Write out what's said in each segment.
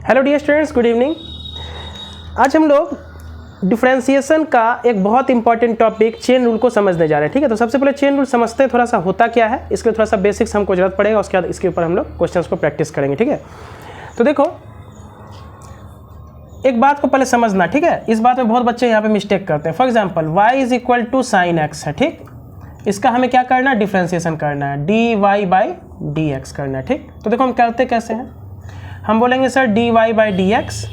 Hello dear students, good evening. आज हम लोग डिफरेंशिएशन का एक बहुत इंपॉर्टेंट टॉपिक चेन रूल को समझने जा रहे हैं। ठीक है, तो सबसे पहले चेन रूल समझते हैं, थोड़ा सा होता क्या है, इसके थोड़ा सा बेसिक्स हमको जरूरत पड़ेगा, उसके बाद इसके ऊपर हम लोग क्वेश्चंस को प्रैक्टिस करेंगे। ठीक है, तो देखो एक बात को पहले समझना। ठीक है, इस बात में बहुत बच्चे यहाँ पे मिस्टेक करते हैं। For example y is equal to sine x है। ठीक, इसका हमें क्या करना है, डिफरेंशिएशन करना है, dy बाई डी एक्स करना है। ठीक, तो देखो हम करते कैसे हैं, हम बोलेंगे sir dy by d x,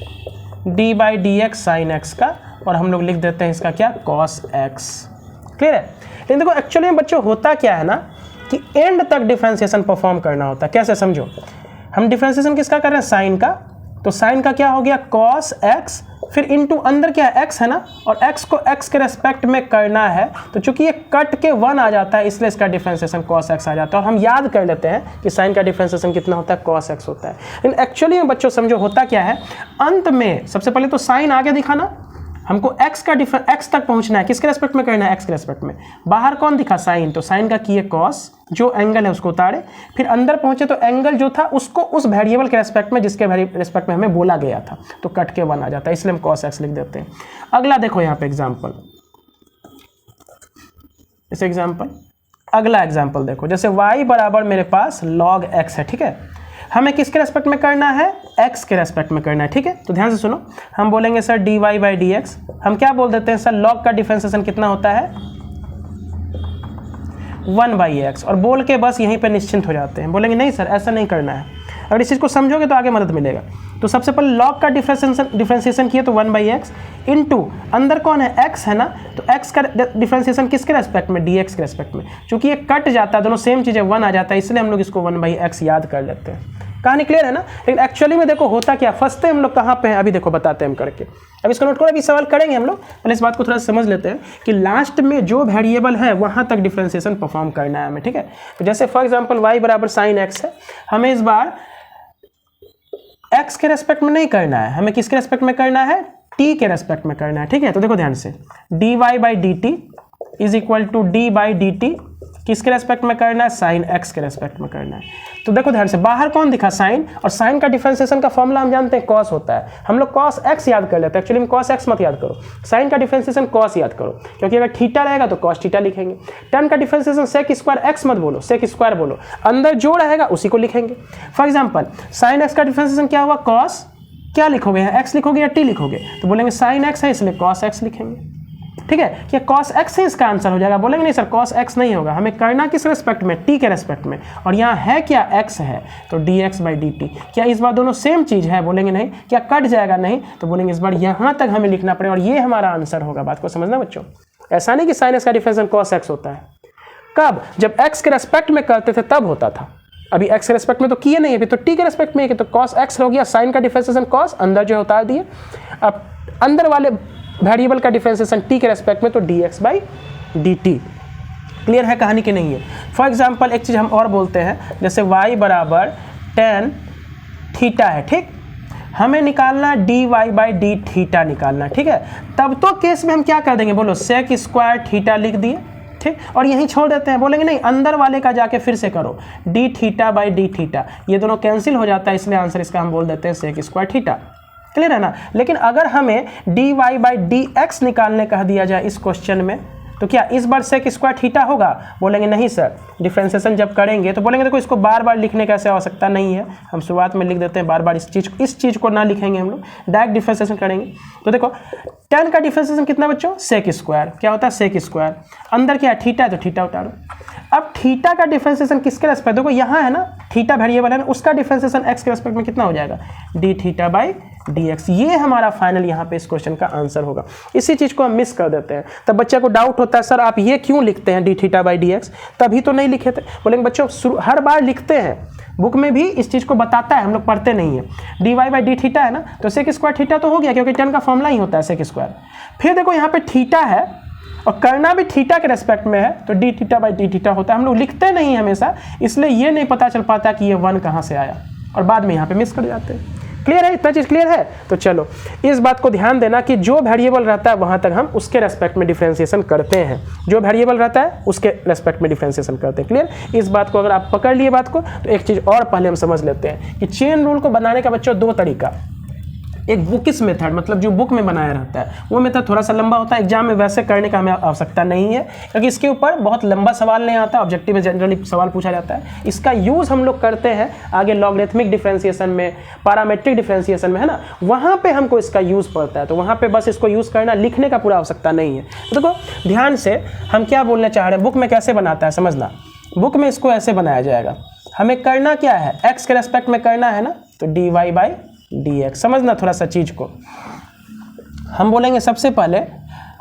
D by d x sine x का, और हम लोग लिख देते हैं इसका क्या, कॉस एक्स। क्लियर है। लेकिन देखो एक्चुअली में बच्चों होता क्या है ना कि एंड तक डिफरेंशिएशन परफॉर्म करना होता है। कैसे समझो, हम डिफरेंशिएशन किसका कर रहे हैं, साइन का, तो साइन का क्या हो गया, कॉस एक्स, फिर इनटू अंदर क्या है, एक्स है ना, और एक्स को एक्स के रेस्पेक्ट में करना है, तो चूंकि ये कट के 1 आ जाता है इसलिए इसका डिफरेंशिएशन कॉस एक्स आ जाता है। और हम याद कर लेते हैं कि साइन का डिफरेंशिएशन कितना होता है, कॉस एक्स होता है। लेकिन एक्चुअली में बच्चों समझो होता क्या है, अंत में सबसे पहले तो साइन आगे दिखाना, हमको x का x तक पहुंचना है, किसके रेस्पेक्ट में करना है, x के रेस्पेक्ट में। बाहर कौन दिखा, साइन, तो साइन का किए कॉस, जो एंगल है उसको उतारे, फिर अंदर पहुंचे तो एंगल जो था उसको उस वेरिएबल के रेस्पेक्ट में जिसके रेस्पेक्ट में हमें बोला गया था, तो कट के 1 आ जाता है, इसलिए हम कॉस x लिख देते हैं। अगला देखो यहाँ पे एग्जाम्पल, इस एग्जाम्पल, अगला एग्जाम्पल देखो, जैसे y बराबर मेरे पास log x है। ठीक है, हमें किसके रेस्पेक्ट में करना है, x के रेस्पेक्ट में करना है। ठीक है, तो ध्यान से सुनो, हम बोलेंगे sir dy by d x, हम क्या बोल देते हैं सर, log का डिफरेंशिएशन कितना होता है, 1/x, और बोल के बस यहीं पे निश्चिंत हो जाते हैं। बोलेंगे नहीं सर ऐसा नहीं करना है, अगर इस चीज़ को समझोगे तो आगे मदद मिलेगा। तो सबसे पहले log का डिफरेंशिएशन किए तो 1/x इनटू अंदर कौन है, x है ना, तो x का डिफरेंशिएशन किसके रेस्पेक्ट में, dx के रेस्पेक्ट में। चूंकि ये कट जाता है, दोनों सेम चीज़ है, 1 आ जाता है, इसलिए हम लोग इसको 1/x याद कर लेते हैं। कहानी क्लियर है ना। लेकिन एक्चुअली में देखो होता क्या, फंसते हम लोग कहाँ पे हैं, अभी देखो बताते हैं हम करके। अब इसको नोट करो, अभी सवाल करेंगे हम लोग, पहले इस बात को थोड़ा समझ लेते हैं कि लास्ट में जो वेरिएबल है वहाँ तक डिफरेंशिएशन परफॉर्म करना है हमें। ठीक है, तो जैसे फॉर एग्जाम्पल y बराबर साइन एक्स है, हमें इस बार x के रेस्पेक्ट में नहीं करना है, हमें किसके रेस्पेक्ट में करना है, t के रेस्पेक्ट में करना है। ठीक है, तो देखो ध्यान से, dy by d t is equal to d by d t, किसके रेस्पेक्ट में करना है, साइन x के रेस्पेक्ट में करना है। तो देखो ध्यान से, बाहर कौन दिखा, साइन, और साइन का डिफरेंशिएशन का फॉर्मूला हम जानते हैं कॉस होता है, हम लोग कॉस x याद कर लेते हैं। एक्चुअली में कॉस x मत याद करो, साइन का डिफरेंशिएशन कॉस याद करो, क्योंकि अगर थीटा रहेगा तो कॉस थीटा लिखेंगे। टर्न का डिफरेंशिएशन सेक स्क्वायर x मत बोलो, सेक स्क्वायर बोलो, अंदर जो रहेगा उसी को लिखेंगे। फॉर एग्जाम्पल साइन x का डिफरेंशिएशन क्या हुआ, कॉस, क्या लिखोगे, x लिखोगे या t लिखोगे, तो बोलेंगे साइन x है इसलिए कॉस x लिखेंगे। ठीक है, क्या cos x ही इसका आंसर हो जाएगा, बोलेंगे नहीं सर cos x नहीं होगा, हमें करना किस रेस्पेक्ट में, t के रेस्पेक्ट में, और यहाँ है क्या, x है, तो dx बाई डी टी। क्या इस बार दोनों सेम चीज़ है, बोलेंगे नहीं। क्या कट जाएगा, नहीं, तो बोलेंगे इस बार यहाँ तक हमें लिखना पड़ेगा और ये हमारा आंसर होगा। बात को समझना बच्चों, ऐसा नहीं कि साइन x का डिफरेंशिएशन cos x होता है, कब, जब x के रेस्पेक्ट में करते थे तब होता था, अभी x के रेस्पेक्ट में तो किए नहीं, अभी तो t के रेस्पेक्ट में, तो cos x हो गया, साइन का डिफरेंशिएशन cos, अंदर जो उतार दिए, अब अंदर वाले वेरिएबल का डिफरेंशिएशन t के रेस्पेक्ट में, तो dx by d T. Clear है कहानी की नहीं है। फॉर एग्जांपल एक चीज़ हम और बोलते हैं, जैसे y बराबर tan थीटा है। ठीक, हमें निकालना dy बाई डी थीटा निकालना है। ठीक है, तब तो केस में हम क्या कर देंगे, बोलो सेक स्क्वायर थीटा लिख दिए। ठीक, और यहीं छोड़ देते हैं, बोलेंगे नहीं अंदर वाले का जाके फिर से करो, D theta by d theta, ये दोनों कैंसिल हो जाता है, इसलिए आंसर इसका हम बोल देते हैं सेक स्क्वायर थीटा। क्लियर है ना। लेकिन अगर हमें dy बाई डी एक्स निकालने कह दिया जाए इस क्वेश्चन में, तो क्या इस बार सेक स्क्वायर थीटा होगा, बोलेंगे नहीं सर, डिफरेंशिएशन जब करेंगे तो बोलेंगे देखो इसको बार बार लिखने की ऐसे आवश्यकता नहीं है, हम शुरुआत में लिख देते हैं बार बार, इस चीज़ को ना लिखेंगे, हम लोग डायरेक्ट डिफरेंशिएशन करेंगे। तो देखो tan का डिफरेंशिएशन कितना बच्चों, सेक स्क्वायर, क्या होता है सेक स्क्वायर, अंदर क्या है थीटा है, तो थीटा उतारो। अब थीटा का डिफरेंशिएशन किसके रेस्पेक्ट, देखो यहाँ है ना थीटा वेरिएबल है ना, उसका डिफरेंशिएशन x के रेस्पेक्ट में कितना हो जाएगा, D theta by d x. ये हमारा फाइनल यहाँ पे इस क्वेश्चन का आंसर होगा। इसी चीज़ को हम मिस कर देते हैं, तब बच्चे को डाउट होता है सर आप ये क्यों लिखते हैं D theta by d x, तभी तो नहीं लिखे थे। बोलेंगे बच्चों हर बार लिखते हैं, बुक में भी इस चीज़ को बताता है, हम लोग पढ़ते नहीं है। D y by d theta है ना, तो सेक स्क्वायर थीटा तो हो गया, क्योंकि टर्न का फॉर्मूला ही होता है सेक स्क्वायर। फिर देखो यहाँ पे थीटा है और करना भी थीटा के रेस्पेक्ट में है, तो D theta by d theta होता है। हम लोग लिखते नहीं हमेशा, इसलिए ये नहीं पता चल पाता कि ये 1 कहाँ से आया, और बाद में यहाँ पे मिस कर जाते हैं। क्लियर है, इतना चीज़ क्लियर है। तो चलो इस बात को ध्यान देना कि जो वेरिएबल रहता है वहाँ तक हम उसके रेस्पेक्ट में डिफरेंशिएशन करते हैं, जो वेरिएबल रहता है उसके रेस्पेक्ट में डिफरेंशिएशन करते हैं। क्लियर, इस बात को अगर आप पकड़ लिए बात को, तो एक चीज़ और पहले हम समझ लेते हैं कि चेन रूल को बनाने का बच्चों 2 तरीका, एक बुकिस मेथड, मतलब जो बुक में बनाया रहता है वो मेथड थोड़ा सा लंबा होता है, एग्जाम में वैसे करने का हमें आवश्यकता नहीं है क्योंकि इसके ऊपर बहुत लंबा सवाल नहीं आता, ऑब्जेक्टिव में जनरली सवाल पूछा जाता है। इसका यूज़ हम लोग करते हैं आगे लॉगरिथमिक डिफरेंशिएशन में, पैरामेट्रिक डिफरेंशिएशन में, है ना, वहाँ पे हमको इसका यूज़ पड़ता है। तो वहाँ पे बस इसको यूज़ करना, लिखने का पूरा आवश्यकता नहीं है। तो देखो ध्यान से हम क्या बोलना चाह रहे हैं, बुक में कैसे बनाता है समझना। बुक में इसको ऐसे बनाया जाएगा, हमें करना क्या है, एक्स के रेस्पेक्ट में करना है ना, तो d y by d x. समझना थोड़ा सा चीज़ को, हम बोलेंगे सबसे पहले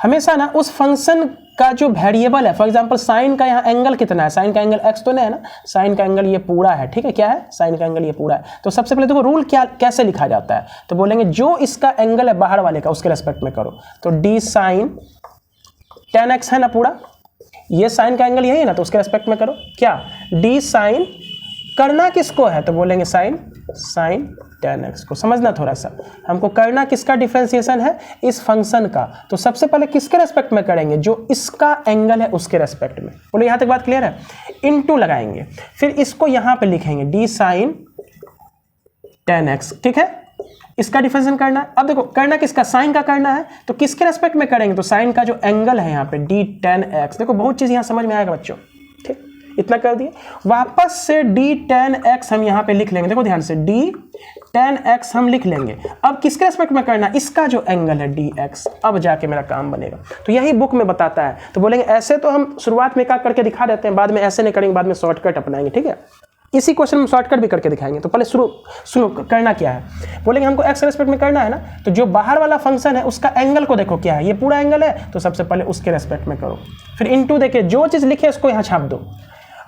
हमेशा ना उस फंक्शन का जो वेरिएबल है, फॉर एग्जांपल साइन का यहाँ एंगल कितना है, साइन का एंगल एक्स तो नहीं है ना, साइन का एंगल ये पूरा है, ठीक है, क्या है, साइन का एंगल ये पूरा है। तो सबसे पहले देखो रूल क्या कैसे लिखा जाता है, तो बोलेंगे जो इसका एंगल है बाहर वाले का उसके रेस्पेक्ट में करो, तो डी साइन टेन एक्स है ना पूरा, ये साइन का एंगल यही है ना, तो उसके रेस्पेक्ट में करो क्या, डी साइन, करना किसको है, तो बोलेंगे साइन टेन एक्स को। समझना थोड़ा सा, हमको करना किसका डिफरेंशिएशन है, इस फंक्शन का। तो सबसे पहले किसके रेस्पेक्ट में करेंगे, जो इसका एंगल है उसके रेस्पेक्ट में। बोलो यहाँ तक बात क्लियर है। इनटू लगाएंगे, फिर इसको यहाँ पे लिखेंगे डी साइन टेन एक्स, ठीक है, इसका डिफरेंशिएशन करना है। अब देखो करना किसका, साइन का करना है, तो किसके रेस्पेक्ट में करेंगे, तो साइन का जो एंगल है यहाँ पे डी टेन एक्स। देखो बहुत चीज़ यहाँ समझ में आएगा बच्चों, ठीक, इतना कर दिए। वापस से डी टेन एक्स हम यहाँ पे लिख लेंगे, देखो ध्यान से, डी टेन एक्स हम लिख लेंगे। अब किसके रेस्पेक्ट में करना, इसका जो एंगल है डी एक्स, अब जाके मेरा काम बनेगा। तो यही बुक में बताता है। तो बोलेंगे ऐसे तो हम शुरुआत में क्या करके दिखा देते हैं, बाद में ऐसे नहीं करेंगे, बाद में शॉर्टकट अपनाएंगे, ठीक है। इसी क्वेश्चन में शॉर्टकट भी करके दिखाएंगे। तो पहले सुनो करना क्या है, बोलेंगे हमको एक्स रेस्पेक्ट में करना है ना, तो जो बाहर वाला फंक्शन है उसका एंगल को देखो क्या है, ये पूरा एंगल है, तो सबसे पहले उसके रेस्पेक्ट में करो। फिर इनटू देके जो चीज़ लिखे उसको यहाँ छाप दो।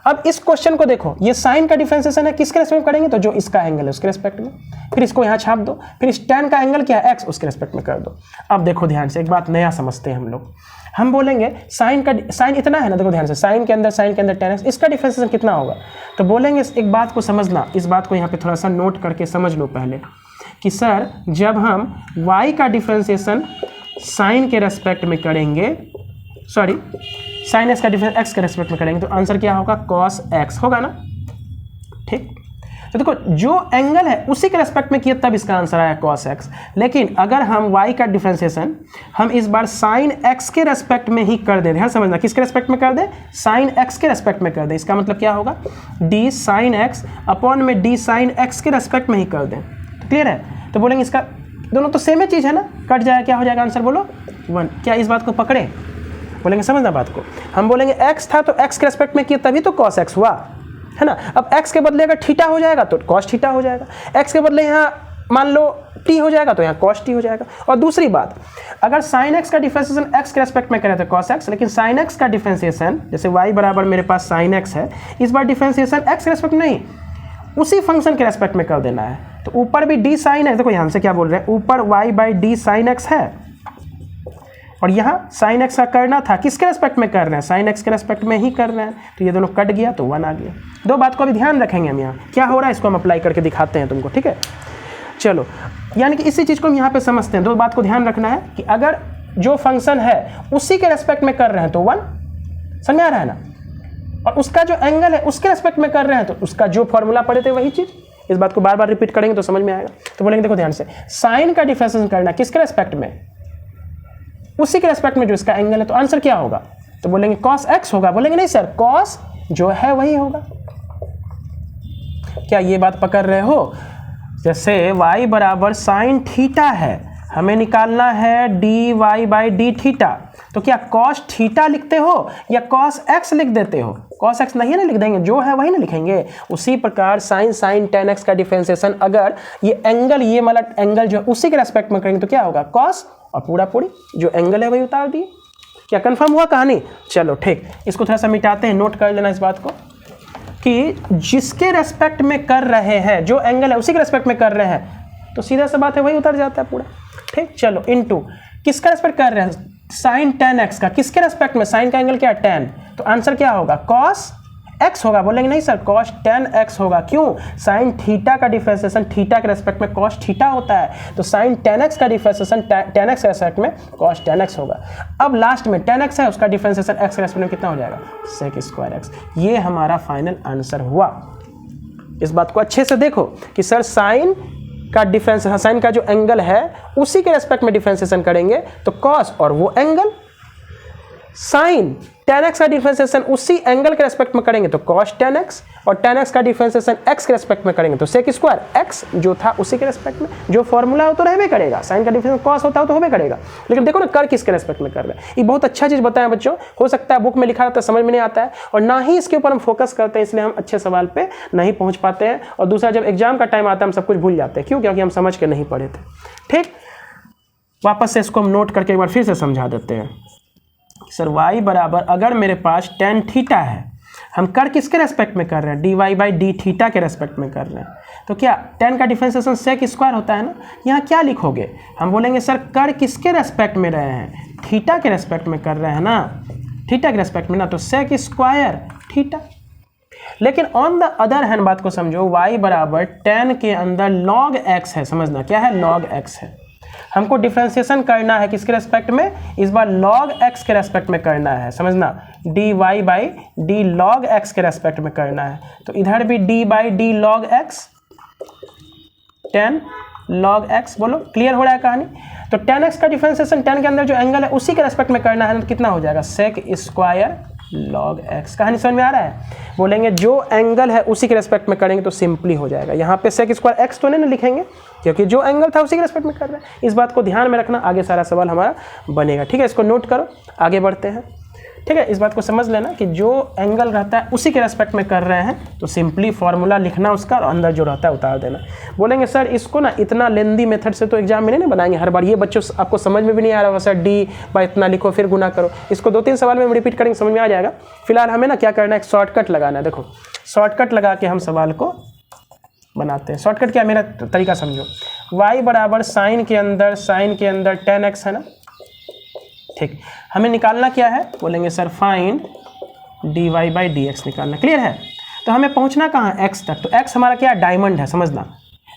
अब इस क्वेश्चन को देखो, ये साइन का डिफरेंशिएशन है, किसके रेस्पेक्ट में करेंगे, तो जो इसका एंगल है उसके रेस्पेक्ट में। फिर इसको यहाँ छाप दो, फिर इस टेन का एंगल क्या है, एक्स, उसके रेस्पेक्ट में कर दो। अब देखो ध्यान से, एक बात नया समझते हैं हम लोग। हम बोलेंगे साइन इतना है ना, देखो ध्यान से, साइन के अंदर टेन एक्स, इसका डिफरेंशिएशन कितना होगा। तो बोलेंगे एक बात को समझना, इस बात को यहाँ पे थोड़ा सा नोट करके समझ लो पहले, कि सर जब हम y का डिफरेंशिएशन साइन के रेस्पेक्ट में करेंगे, सॉरी साइन एक्स का डिफरेंस एक्स के रेस्पेक्ट में करेंगे, तो आंसर क्या होगा, कॉस एक्स होगा ना, ठीक। तो देखो जो एंगल है उसी के रेस्पेक्ट में किया तब इसका आंसर आया कॉस एक्स। लेकिन अगर हम y का डिफरेंशिएशन हम इस बार साइन एक्स के रेस्पेक्ट में ही कर दें, ध्यान समझना, किसके रेस्पेक्ट में कर दें, साइन एक्स के रेस्पेक्ट में कर दें, इसका मतलब क्या होगा, डी साइन एक्स अपॉन में डी साइन एक्स के रेस्पेक्ट में ही कर दें। तो क्लियर है। तो बोलेंगे इसका दोनों तो सेम ही चीज़ है ना, कट जाएगा, क्या हो जाएगा आंसर, बोलो 1। क्या इस बात को पकड़े, बोलेंगे समझना बात को। हम बोलेंगे x था तो x के रेस्पेक्ट में किया तभी तो cos x हुआ, है ना। अब x के बदले अगर थीटा हो जाएगा तो cos थीटा हो जाएगा, x के बदले यहाँ मान लो t हो जाएगा तो यहाँ cos t हो जाएगा। और दूसरी बात, अगर sin x का डिफरेंशिएशन x के रेस्पेक्ट में करें तो cos x, लेकिन sin x का डिफरेंशिएशन जैसे y बराबर मेरे पास sin x है, इस बार डिफरेंशिएशन x के रेस्पेक्ट नहीं, उसी फंक्शन के रेस्पेक्ट में कर देना है। तो ऊपर भी d sin x, देखो यहाँ से क्या बोल रहे हैं, ऊपर y by D sign x है, और यहाँ साइन एक्स का करना था, किसके रेस्पेक्ट में कर रहे हैं, साइन एक्स के रेस्पेक्ट में ही कर रहे हैं। तो ये दोनों कट गया तो 1 आ गया। दो बात को अभी ध्यान रखेंगे हम, यहाँ क्या हो रहा है इसको हम अप्लाई करके दिखाते हैं तुमको, ठीक है। चलो, यानी कि इसी चीज़ को हम यहाँ पे समझते हैं। दो बात को ध्यान रखना है कि अगर जो फंक्शन है उसी के रेस्पेक्ट में कर रहे हैं तो 1, समझ में आ रहा है ना, और उसका जो एंगल है उसके रेस्पेक्ट में कर रहे हैं तो उसका जो फॉर्मूला पढ़े थे वही चीज़। इस बात को बार बार रिपीट करेंगे तो समझ में आएगा। तो बोलेंगे देखो ध्यान से, साइन का डिफरेंशिएशन करना किसके रेस्पेक्ट में, उसी के रेस्पेक्ट में जो इसका एंगल है, तो आंसर क्या होगा, तो बोलेंगे cos x होगा। बोलेंगे नहीं सर, cos जो है वही होगा। क्या ये बात पकड़ रहे हो, जैसे y बराबर साइन थीटा है, हमें निकालना है d y by d theta, तो क्या cos थीटा लिखते हो या cos x लिख देते हो, cos x नहीं ना लिख देंगे, जो है वही ना लिखेंगे। उसी प्रकार साइन टेन एक्स का डिफरेंशिएशन अगर ये एंगल, ये वाला एंगल जो है उसी के रेस्पेक्ट में करेंगे तो क्या होगा, cos, और पूरा पूरी जो एंगल है वही उतार दिए। क्या कंफर्म हुआ कहानी। चलो ठीक, इसको थोड़ा सा मिटाते हैं, नोट कर लेना इस बात को कि जिसके रेस्पेक्ट में कर रहे हैं, जो एंगल है उसी के रेस्पेक्ट में कर रहे हैं, तो सीधा सा बात है वही उतर जाता है पूरा। ठीक, चलो इनटू किसका रेस्पेक्ट कर रहे हैं, साइन टेन एक्स का, किसके रेस्पेक्ट में, साइन का एंगल क्या है 10, तो आंसर क्या होगा cos x होगा। बोलेंगे नहीं सर cos 10x होगा, क्यों, साइन थीटा का डिफरेंशिएशन थीटा के रेस्पेक्ट में cos थीटा होता है, तो साइन 10x का डिफरेंशिएशन 10x के रेस्पेक्ट में cos 10x होगा। अब लास्ट में 10x है, उसका डिफरेंशिएशन x के रेस्पेक्ट में कितना हो जाएगा, sec स्क्वायर x। ये हमारा फाइनल आंसर हुआ। इस बात को अच्छे से देखो कि सर साइन का डिफरेंस, साइन का जो एंगल है उसी के रेस्पेक्ट में डिफरेंशिएशन करेंगे तो कॉस और वो एंगल, साइन tan x का डिफरेंशिएशन उसी एंगल के रेस्पेक्ट में करेंगे तो cos tan x, और tan x का डिफरेंशिएशन x के रेस्पेक्ट में करेंगे तो sec स्क्वायर x जो था उसी के रेस्पेक्ट में, जो फॉर्मूला हो तो रहबे करेगा, साइन का डिफरेंस cos होता हो तो होबे करेगा। लेकिन देखो ना कर किसके रेस्पेक्ट में कर रहे हैं, ये बहुत अच्छा चीज़ बताया बच्चों। हो सकता है बुक में लिखा रहता है समझ में नहीं आता है, और ना ही इसके ऊपर हम फोकस करते हैं, इसलिए हम अच्छे सवाल पे नहीं पहुँच पाते हैं। और दूसरा, जब एग्जाम का टाइम आता है हम सब कुछ भूल जाते हैं। क्यों? क्योंकि हम समझ के नहीं पढ़े थे। ठीक, वापस से इसको हम नोट करके एक बार फिर से समझा देते हैं। सर y बराबर, अगर मेरे पास tan थीटा है, हम कर किसके रेस्पेक्ट में कर रहे हैं, dy बाई डी थीटा के रेस्पेक्ट में कर रहे हैं, तो क्या tan का डिफरेंशिएशन सेक स्क्वायर होता है ना। यहाँ क्या लिखोगे, हम बोलेंगे सर कर किसके रेस्पेक्ट में रहे हैं, थीटा के रेस्पेक्ट में कर रहे हैं ना, थीटा के रेस्पेक्ट में ना, तो सेक स्क्वायर थीटा। लेकिन ऑन द अदर हैंड बात को समझो, y बराबर tan के अंदर log x है, समझना क्या है, log x है। हमको डिफरेंशिएशन करना है किसके रेस्पेक्ट में, इस बार log x के रेस्पेक्ट में करना है, समझना, dy by D log x के रेस्पेक्ट में करना है। तो इधर भी d by D log x, tan log x, बोलो क्लियर हो रहा है कहानी। तो tan x का डिफरेंशिएशन tan के अंदर जो एंगल है उसी के रेस्पेक्ट में करना है, तो कितना हो जाएगा, sec स्क्वायर log x। कहानी समझ में आ रहा है। बोलेंगे जो एंगल है उसी के रेस्पेक्ट में करेंगे तो सिंपली हो जाएगा। यहाँ पे sec स्क्वायर x तो नहीं ना लिखेंगे, क्योंकि जो एंगल था उसी के रेस्पेक्ट में कर रहे हैं। इस बात को ध्यान में रखना, आगे सारा सवाल हमारा बनेगा। ठीक है, इसको नोट करो, आगे बढ़ते हैं। ठीक है, इस बात को समझ लेना कि जो एंगल रहता है उसी के रेस्पेक्ट में कर रहे हैं, तो सिंपली फॉर्मूला लिखना उसका और अंदर जो रहता है उतार देना। बोलेंगे सर इसको ना इतना लेंदी मेथड से तो एग्जाम में नहीं बनाएंगे हर बार, ये बच्चों आपको समझ में भी नहीं आ रहा होगा, सर डी बाई इतना लिखो फिर गुना करो। इसको 2-3 सवाल में हम रिपीट करेंगे, समझ में आ जाएगा। फिलहाल हमें ना क्या करना है, एक शॉर्टकट लगाना है। देखो शॉर्टकट लगा के हम सवाल को बनाते हैं। शॉर्टकट क्या, मेरा तरीका समझो, y बराबर साइन के अंदर tan x है ना। ठीक, हमें निकालना क्या है, बोलेंगे sir find dy by d x निकालना। क्लियर है। तो हमें पहुंचना कहाँ है, x तक। तो x हमारा क्या है, डायमंड है, समझना,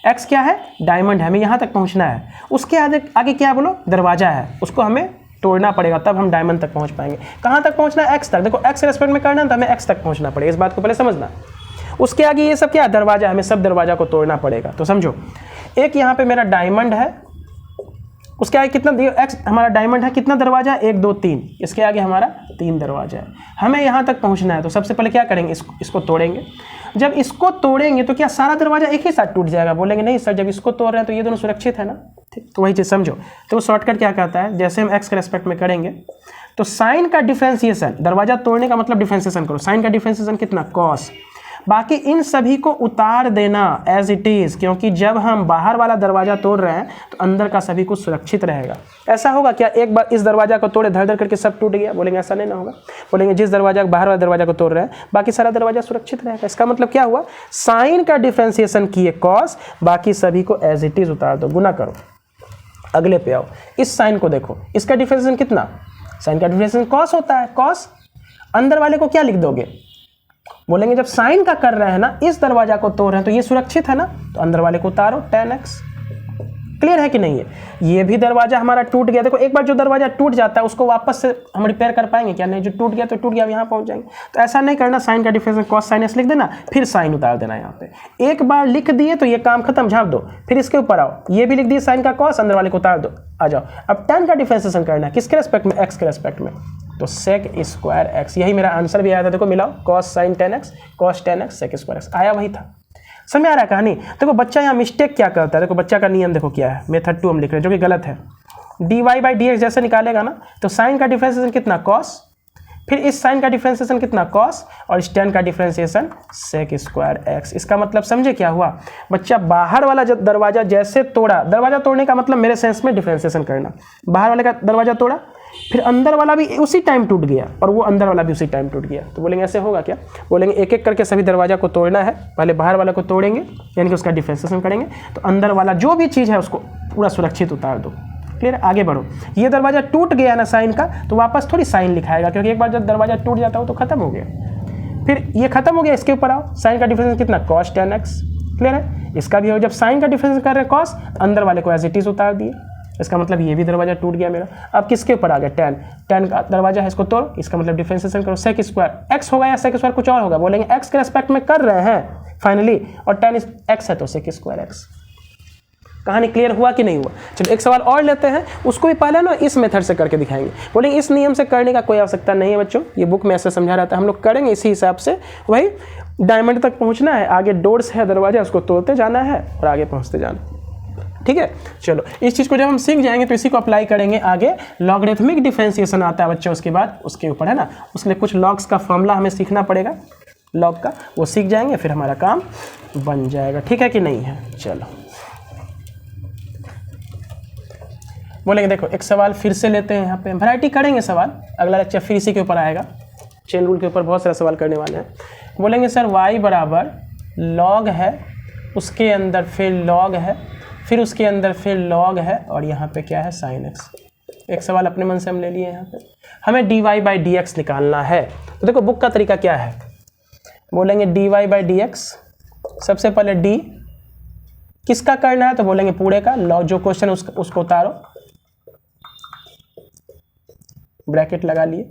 x क्या है, डायमंड है, हमें यहाँ तक पहुँचना है। उसके आगे क्या बोलो, दरवाजा है, उसको हमें तोड़ना पड़ेगा तब हम डायमंड तक पहुँच पाएंगे। कहाँ तक पहुँचना है, x तक। देखो x के रेस्पेक्ट में करना है तो हमें x तक पहुँचना पड़ेगा, इस बात को पहले समझना। उसके आगे ये सब क्या है, दरवाजा, हमें सब दरवाजा को तोड़ना पड़ेगा। तो समझो, एक यहाँ पे मेरा डायमंड है, उसके आगे कितना x हमारा डायमंड है, कितना दरवाजा, 1 2 3, इसके आगे हमारा 3 दरवाजा है। हमें यहाँ तक पहुँचना है, तो सबसे पहले क्या करेंगे, इसको तोड़ेंगे। जब इसको तोड़ेंगे तो क्या सारा दरवाजा एक ही साथ टूट जाएगा, बोलेंगे नहीं सर जब इसको तोड़ रहे हैं तो ये दोनों सुरक्षित है ना। ठीक, तो वही चीज़ समझो। तो शॉर्टकट क्या कहता है, जैसे हम x के रेस्पेक्ट में करेंगे तो साइन का डिफरेंशिएशन, दरवाजा तोड़ने का मतलब डिफरेंशिएशन करो, साइन का डिफरेंशिएशन कितना, कॉस, बाकी इन सभी को उतार देना एज इट इज़, क्योंकि जब हम बाहर वाला दरवाजा तोड़ रहे हैं तो अंदर का सभी कुछ सुरक्षित रहेगा। ऐसा होगा क्या, एक बार इस दरवाजा को तोड़े धड़ धड़ करके सब टूट गया, बोलेंगे ऐसा नहीं ना होगा। बोलेंगे जिस दरवाजा बाहर वाला दरवाजा को तोड़ रहे हैं बाकी सारा दरवाजा सुरक्षित रहेगा। इसका मतलब क्या हुआ, साइन का डिफरेंशिएशन किए कॉस, बाकी सभी को एज इट इज़ उतार दो, गुना करो। अगले पे आओ, इस साइन को देखो, इसका डिफरेंशिएशन कितना, साइन का डिफरेंशिएशन कॉस होता है, कॉस। अंदर वाले को क्या लिख दोगे, बोलेंगे जब साइन का कर रहे हैं ना, इस दरवाजा को तोड़ रहे हैं तो ये सुरक्षित है ना, तो अंदर वाले को उतारो, tan x। क्लियर है कि नहीं है। ये भी दरवाजा हमारा टूट गया। देखो एक बार जो दरवाजा टूट जाता है उसको वापस से हम रिपेयर कर पाएंगे क्या, नहीं, जो टूट गया तो टूट गया, हम यहाँ पहुँच जाएंगे। तो ऐसा नहीं करना, साइन का डिफरेंस कॉस साइन एस लिख देना, फिर साइन उतार देना। यहाँ पे एक बार लिख दिए तो ये काम खत्म, झाँप दो। फिर इसके ऊपर आओ, ये भी लिख दिए साइन का कॉस, अंदर वाले को उतार दो, आ जाओ। अब tan का डिफरेंशिएशन करना है किसके रेस्पेक्ट में, x के रेस्पेक्ट में, तो sec स्क्वायर x। यही मेरा आंसर भी आया था, देखो मिलाओ, cos sin tan x, cos tan x, sec square x आया, वही था। समझ आ रहा है कहानी। देखो बच्चा यहाँ मिस्टेक क्या करता है, देखो बच्चा का नियम देखो क्या है, मेथड 2 हम लिख रहे हैं जो कि गलत है। dy बाई डी एक्स जैसे निकालेगा ना, तो साइन का डिफरेंशिएशन कितना, cos, फिर इस साइन का डिफरेंशिएशन कितना, cos, और इस tan का डिफरेंशिएशन sec स्क्वायर x। इसका मतलब समझे क्या हुआ, बच्चा बाहर वाला जब दरवाजा जैसे तोड़ा, दरवाजा तोड़ने का मतलब मेरे सेंस में डिफरेंशिएशन करना, बाहर वाले का दरवाजा तोड़ा, फिर अंदर वाला भी उसी टाइम टूट गया और वो अंदर वाला भी उसी टाइम टूट गया। तो बोलेंगे ऐसे होगा क्या, बोलेंगे एक एक करके सभी दरवाजा को तोड़ना है, पहले बाहर वाला को तोड़ेंगे यानी कि उसका डिफरेंशिएशन करेंगे, तो अंदर वाला जो भी चीज़ है उसको पूरा सुरक्षित उतार दो। क्लियर, आगे बढ़ो। ये दरवाजा टूट गया ना साइन का, तो वापस थोड़ी साइन लिखाएगा, क्योंकि एक बार जब दरवाजा टूट जाता हो तो खत्म हो गया। फिर ये खत्म हो गया, इसके ऊपर आओ, साइन का डिफरेंस कितना, cos tan x। क्लियर है, इसका भी हो, जब साइन का डिफरेंस कर रहे हैं cos, अंदर वाले को एज इट इज उतार दिए, इसका मतलब ये भी दरवाजा टूट गया मेरा। अब किसके ऊपर आ गया, tan का दरवाजा है, इसको तोड़, इसका मतलब डिफरेंशिएशन करो, sec स्क्वायर x होगा या sec स्क्वायर कुछ और होगा, बोलेंगे x के रेस्पेक्ट में कर रहे हैं फाइनली, और tan x है तो sec स्क्वायर x। कहानी क्लियर हुआ कि नहीं हुआ? चलो एक सवाल और लेते हैं, उसको भी पहले ना इस मेथड से करके दिखाएंगे। बोलेंगे इस नियम से करने का कोई आवश्यकता नहीं है बच्चों, ये बुक में ऐसे समझा रहता है, हम लोग करेंगे इसी हिसाब से। वही डायमंड तक पहुंचना है, आगे डोर्स है दरवाजा, उसको तोड़ते जाना है और आगे पहुंचते जाना। ठीक है, चलो इस चीज़ को जब हम सीख जाएंगे तो इसी को अप्लाई करेंगे आगे। लॉगरिथमिक डिफरेंशिएशन आता है बच्चों उसके बाद, उसके ऊपर है ना, उसके लिए कुछ लॉग्स का फॉर्मूला हमें सीखना पड़ेगा लॉग का, वो सीख जाएंगे फिर हमारा काम बन जाएगा। ठीक है कि नहीं है? चलो बोलेंगे देखो एक सवाल फिर से लेते हैं, यहाँ पे वैरायटी करेंगे सवाल, अगला लेक्चर फिर इसी के ऊपर आएगा, चेन रूल के ऊपर बहुत सारा सवाल करने वाले हैं। बोलेंगे सर y बराबर लॉग है, उसके अंदर फिर लॉग है, फिर उसके अंदर फिर लॉग है और यहाँ पे क्या है साइन एक्स। एक सवाल अपने मन से हम ले लिए यहाँ पे, हमें dy बाई डी एक्स निकालना है। तो देखो बुक का तरीका क्या है, बोलेंगे dy बाई डी एक्स, सबसे पहले d किसका करना है तो बोलेंगे पूरे का, लॉग जो क्वेश्चन उसको उतारो, ब्रैकेट लगा लिए।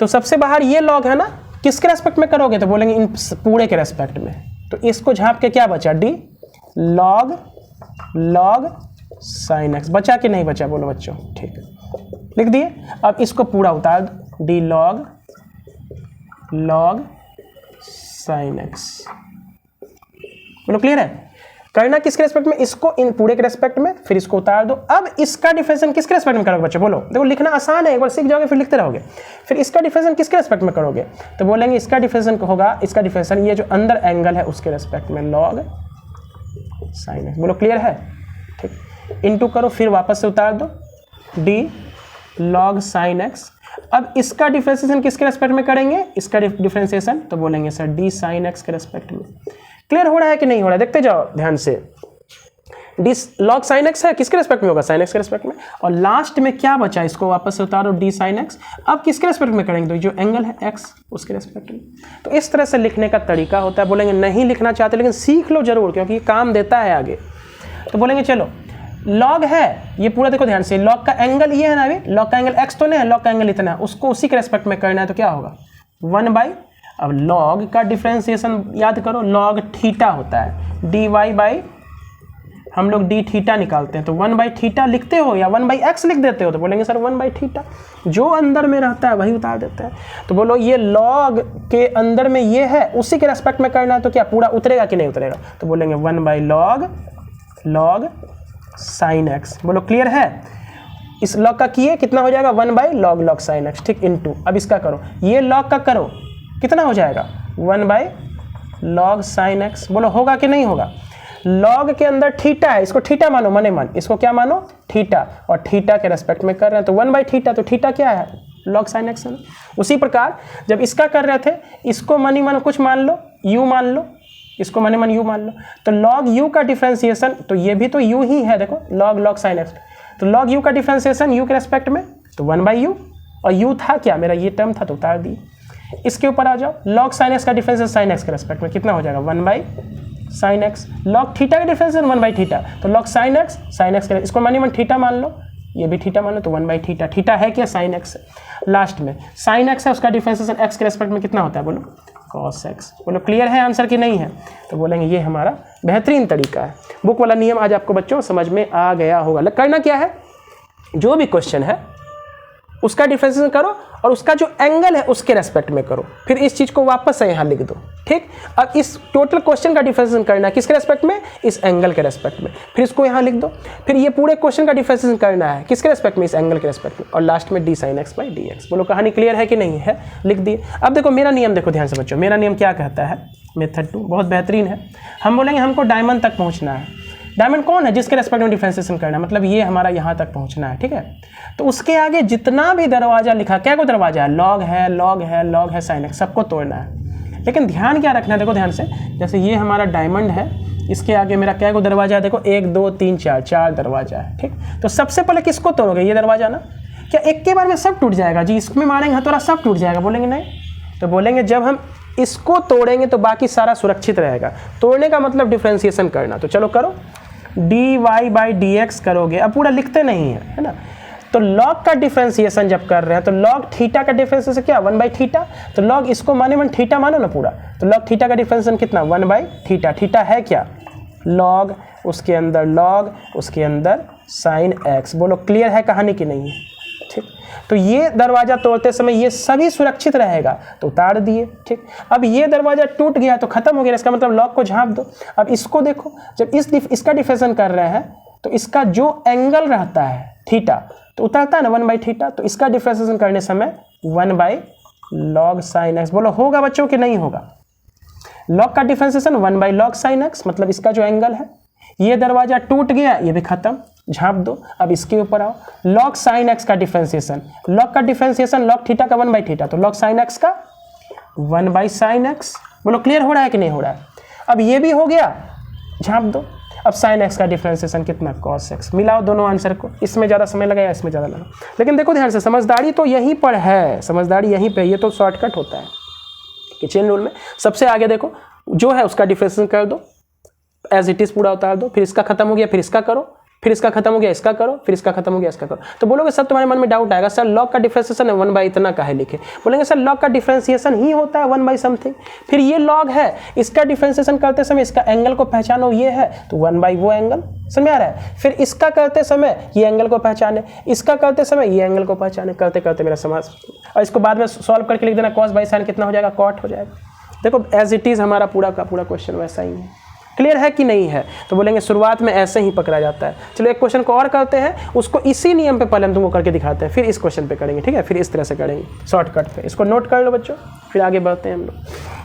तो सबसे बाहर ये लॉग है ना, किसके रेस्पेक्ट में करोगे तो बोलेंगे इन पूरे के रेस्पेक्ट में। तो इसको झाँप के क्या बचा, D log log sine x बचा कि नहीं बचा, बोलो बच्चों। ठीक लिख दिए, अब इसको पूरा उतार दो, D log log sine x. बोलो क्लियर है? करना किसके रेस्पेक्ट में, इसको इन पूरे के रेस्पेक्ट में, फिर इसको उतार दो। अब इसका डिफरेंशिएशन किसके रेस्पेक्ट में करोगे बच्चों, बोलो। देखो लिखना आसान है, एक बार सीख जाओगे फिर लिखते रहोगे। फिर इसका डिफरेंशिएशन किसके रेस्पेक्ट में करोगे तो बोलेंगे इसका डिफरेंशिएशन होगा, इसका डिफरेंशिएशन ये जो अंदर एंगल है उसके रेस्पेक्ट में, लॉग साइन एक्स। बोलो क्लियर है? ठीक, इनटू करो फिर वापस से उतार दो, डी लॉग साइन एक्स। अब इसका डिफरेंशिएशन किसके रेस्पेक्ट में करेंगे, इसका डिफरेंशिएशन तो बोलेंगे सर डी साइन एक्स के रेस्पेक्ट में। क्लियर हो रहा है कि नहीं हो रहा है, देखते जाओ ध्यान से। डी लॉग साइन एक्स है, किसके रेस्पेक्ट में होगा, साइन एक्स के रेस्पेक्ट में। और लास्ट में क्या बचा, इसको वापस से उतारो, डी साइन एक्स। अब किसके रेस्पेक्ट में करेंगे तो जो एंगल है एक्स उसके रेस्पेक्ट में। तो इस तरह से लिखने का तरीका होता है। बोलेंगे नहीं लिखना चाहते लेकिन सीख लो जरूर, क्योंकि ये काम देता है आगे। तो बोलेंगे चलो लॉग है ये पूरा, देखो ध्यान से, लॉग का एंगल ये है ना, अभी लॉग का एंगल एक्स तो नहीं है, लॉग का एंगल इतना है, उसको उसी के रेस्पेक्ट में करना है तो क्या होगा 1/। अब लॉग का डिफरेंशिएशन याद करो, लॉग थीटा होता है, डी वाई बाई हम लोग डी थीटा निकालते हैं, तो 1/थीटा लिखते हो या 1/x लिख देते हो तो बोलेंगे सर 1/थीटा, जो अंदर में रहता है वही उतार देते हैं। तो बोलो ये लॉग के अंदर में ये है, उसी के रेस्पेक्ट में करना है तो क्या पूरा उतरेगा कि नहीं उतरेगा, तो बोलेंगे 1/log log साइन एक्स। बोलो क्लियर है? इस लॉग का किए कितना हो जाएगा 1/log log साइन एक्स। ठीक, इनटू अब इसका करो, ये लॉग का करो कितना हो जाएगा 1/log साइन एक्स। बोलो होगा कि नहीं होगा? लॉग के अंदर थीटा है, इसको थीटा मानो, मने मन इसको क्या मानो थीटा, और थीटा के रेस्पेक्ट में कर रहे हैं तो 1/थीटा, तो थीटा क्या है log साइन एक्स है। उसी प्रकार जब इसका कर रहे थे, इसको मनी मन कुछ मान लो, u मान लो, इसको मने मन u मान लो, तो log u का डिफरेंशिएशन, तो ये भी तो u ही है, देखो log log साइन एक्स, तो log u का डिफरेंशिएशन u के रेस्पेक्ट में तो 1/u, और u था क्या मेरा ये टर्म था तो उतार दी। इसके ऊपर आ जाओ, log साइन एक्स का डिफरेंशिएशन साइन एक्स के रेस्पेक्ट में कितना हो जाएगा 1/sin x। log थीटा का डिफरेंशिएशन 1/थीटा, तो log sin x sin x के, इसको मानी मन थीटा मान लो, ये भी थीटा मान लो, तो 1/थीटा। थीटा है क्या sin x है, लास्ट में sin x है, उसका डिफरेंशिएशन x के रेस्पेक्ट में कितना होता है बोलो cos x। बोलो क्लियर है आंसर कि नहीं है? तो बोलेंगे ये हमारा बेहतरीन तरीका है। बुक वाला नियम आज आपको बच्चों समझ में आ गया होगा। करना क्या है, जो भी क्वेश्चन है उसका डिफरेंशिएशन करो और उसका जो एंगल है उसके रेस्पेक्ट में करो, फिर इस चीज़ को वापस से यहाँ लिख दो। ठीक, अब इस टोटल क्वेश्चन का डिफरेंशिएशन करना है किसके रेस्पेक्ट में, इस एंगल के रेस्पेक्ट में, फिर इसको यहाँ लिख दो। फिर ये पूरे क्वेश्चन का डिफरेंशिएशन करना है किसके रेस्पेक्ट में, इस एंगल के रेस्पेक्ट में, और लास्ट में D sine x by d x. बोलो कहानी क्लियर है कि नहीं है? लिख दिए। अब देखो मेरा नियम देखो ध्यान से बच्चों, मेरा नियम क्या कहता है, मेथड 2 बहुत बेहतरीन है। हम बोलेंगे हमको डायमंड तक पहुँचना है। डायमंड कौन है, जिसके रेस्पेक्ट में डिफरेंशिएशन करना है, मतलब ये हमारा यहाँ तक पहुँचना है। ठीक है, तो उसके आगे जितना भी दरवाजा लिखा, क्या को दरवाजा है, लॉग है लॉग है लॉग है साइन एक्स, सबको तोड़ना है। लेकिन ध्यान क्या रखना है, देखो ध्यान से, जैसे ये हमारा डायमंड है, इसके आगे मेरा क्या को दरवाजा है, देखो 1 2 3 4 4 दरवाजा है। ठीक, तो सबसे पहले किसको तोड़ोगे, ये दरवाजा ना, क्या एक के बार में सब टूट जाएगा जी, इसमें मारेंगे हथौड़ा सब टूट जाएगा, बोलेंगे नहीं। तो बोलेंगे जब हम इसको तोड़ेंगे तो बाकी सारा सुरक्षित रहेगा। तोड़ने का मतलब डिफरेंशिएशन करना, तो चलो करो, d y by d x करोगे, अब पूरा लिखते नहीं है ना। तो लॉग का डिफरेंशिएशन जब कर रहे हैं तो लॉग थीटा का डिफरेंशिएशन क्या 1/थीटा, तो लॉग इसको माने मन थीटा मानो ना पूरा, तो लॉग थीटा का डिफरेंशिएशन कितना 1/थीटा। थीटा है क्या लॉग, उसके अंदर लॉग, उसके अंदर साइन एक्स। बोलो क्लियर है कहानी की नहीं है? ठीक, तो ये दरवाज़ा तोड़ते समय ये सभी सुरक्षित रहेगा तो उतार दिए। ठीक, अब ये दरवाज़ा टूट गया तो खत्म हो गया, इसका मतलब लॉक को झाँप दो। अब इसको देखो, जब इसका डिफरेंशिएशन कर रहे हैं तो इसका जो एंगल रहता है थीटा तो उतारता है ना 1/θ, तो इसका डिफरेंशिएशन करने समय 1/log sin x। बोलो होगा बच्चों कि नहीं होगा? लॉग का डिफरेंशिएशन 1/log sin x, मतलब इसका जो एंगल है, ये दरवाजा टूट गया, ये भी खत्म, झाँप दो। अब इसके ऊपर आओ, log sin x का डिफरेंशिएशन, log का डिफरेंशिएशन log थीटा का 1/θ, तो log sin x का 1/sin x। बोलो क्लियर हो रहा है कि नहीं हो रहा है? अब ये भी हो गया, झाँप दो। अब sin x का डिफरेंशिएशन कितना? cos x। मिलाओ दोनों आंसर को, इसमें ज़्यादा समय लगा या इसमें ज़्यादा लगा? लेकिन देखो ध्यान से, समझदारी तो यहीं पर है, समझदारी यहीं पे, ये तो शॉर्टकट होता है कि चेन रूल में। सबसे आगे देखो, जो है उसका डिफरेंशिएशन कर दो, एज इट इज़ पूरा उतार दो, फिर इसका खत्म हो गया, फिर इसका करो, फिर इसका खत्म हो गया, इसका करो, फिर इसका खत्म हो गया, इसका करो। तो बोलोगे सर तुम्हारे मन में डाउट आएगा, सर लॉग का डिफरेंशिएशन है 1 बाई इतना काहे लिखे? बोलेंगे सर लॉग का डिफरेंशिएशन ही होता है 1 बाई समथिंग, फिर ये लॉग है, इसका डिफरेंशिएशन करते समय इसका एंगल को पहचानो, ये है तो 1 बाई वो एंगल। समझ में आ रहा है? फिर इसका करते समय ये एंगल को पहचाने, इसका करते समय ये एंगल को पहचाने, करते करते मेरा समास, और इसको बाद में सॉल्व करके लिख देना, कॉस बाई साइन कितना हो जाएगा? कॉट हो जाएगा। देखो एज इट इज़ हमारा पूरा का पूरा क्वेश्चन वैसा ही है। क्लियर है कि नहीं है? तो बोलेंगे शुरुआत में ऐसे ही पकड़ा जाता है। चलो एक क्वेश्चन को और करते हैं, उसको इसी नियम पे पहले हम तुमको करके दिखाते हैं, फिर इस क्वेश्चन पे करेंगे। ठीक है, फिर इस तरह से करेंगे शॉर्टकट पे। इसको नोट कर लो बच्चों, फिर आगे बढ़ते हैं हम लोग।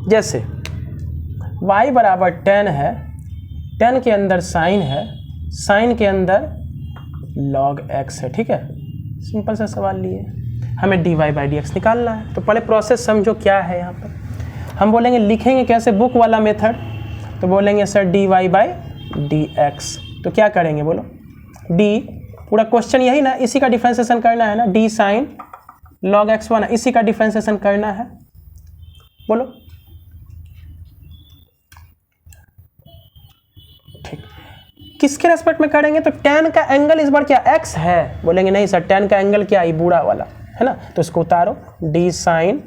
जैसे y बराबर 10 है, 10 के अंदर साइन है, साइन के अंदर log x है। ठीक है, सिंपल सा सवाल लिए, हमें dy बाई dx निकालना है। तो पहले प्रोसेस समझो क्या है यहाँ पर। हम बोलेंगे लिखेंगे कैसे, बुक वाला मेथड। तो बोलेंगे सर dy बाई dx, तो क्या करेंगे बोलो, d पूरा क्वेश्चन यही ना, इसी का डिफरेंशिएशन करना है ना, d साइन log x1 इसी का डिफरेंशिएशन करना है। बोलो किसके रेस्पेक्ट में करेंगे? तो tan का एंगल इस बार क्या x है? बोलेंगे नहीं सर tan का एंगल क्या है, बूढ़ा वाला है ना, तो इसको उतारो, d साइन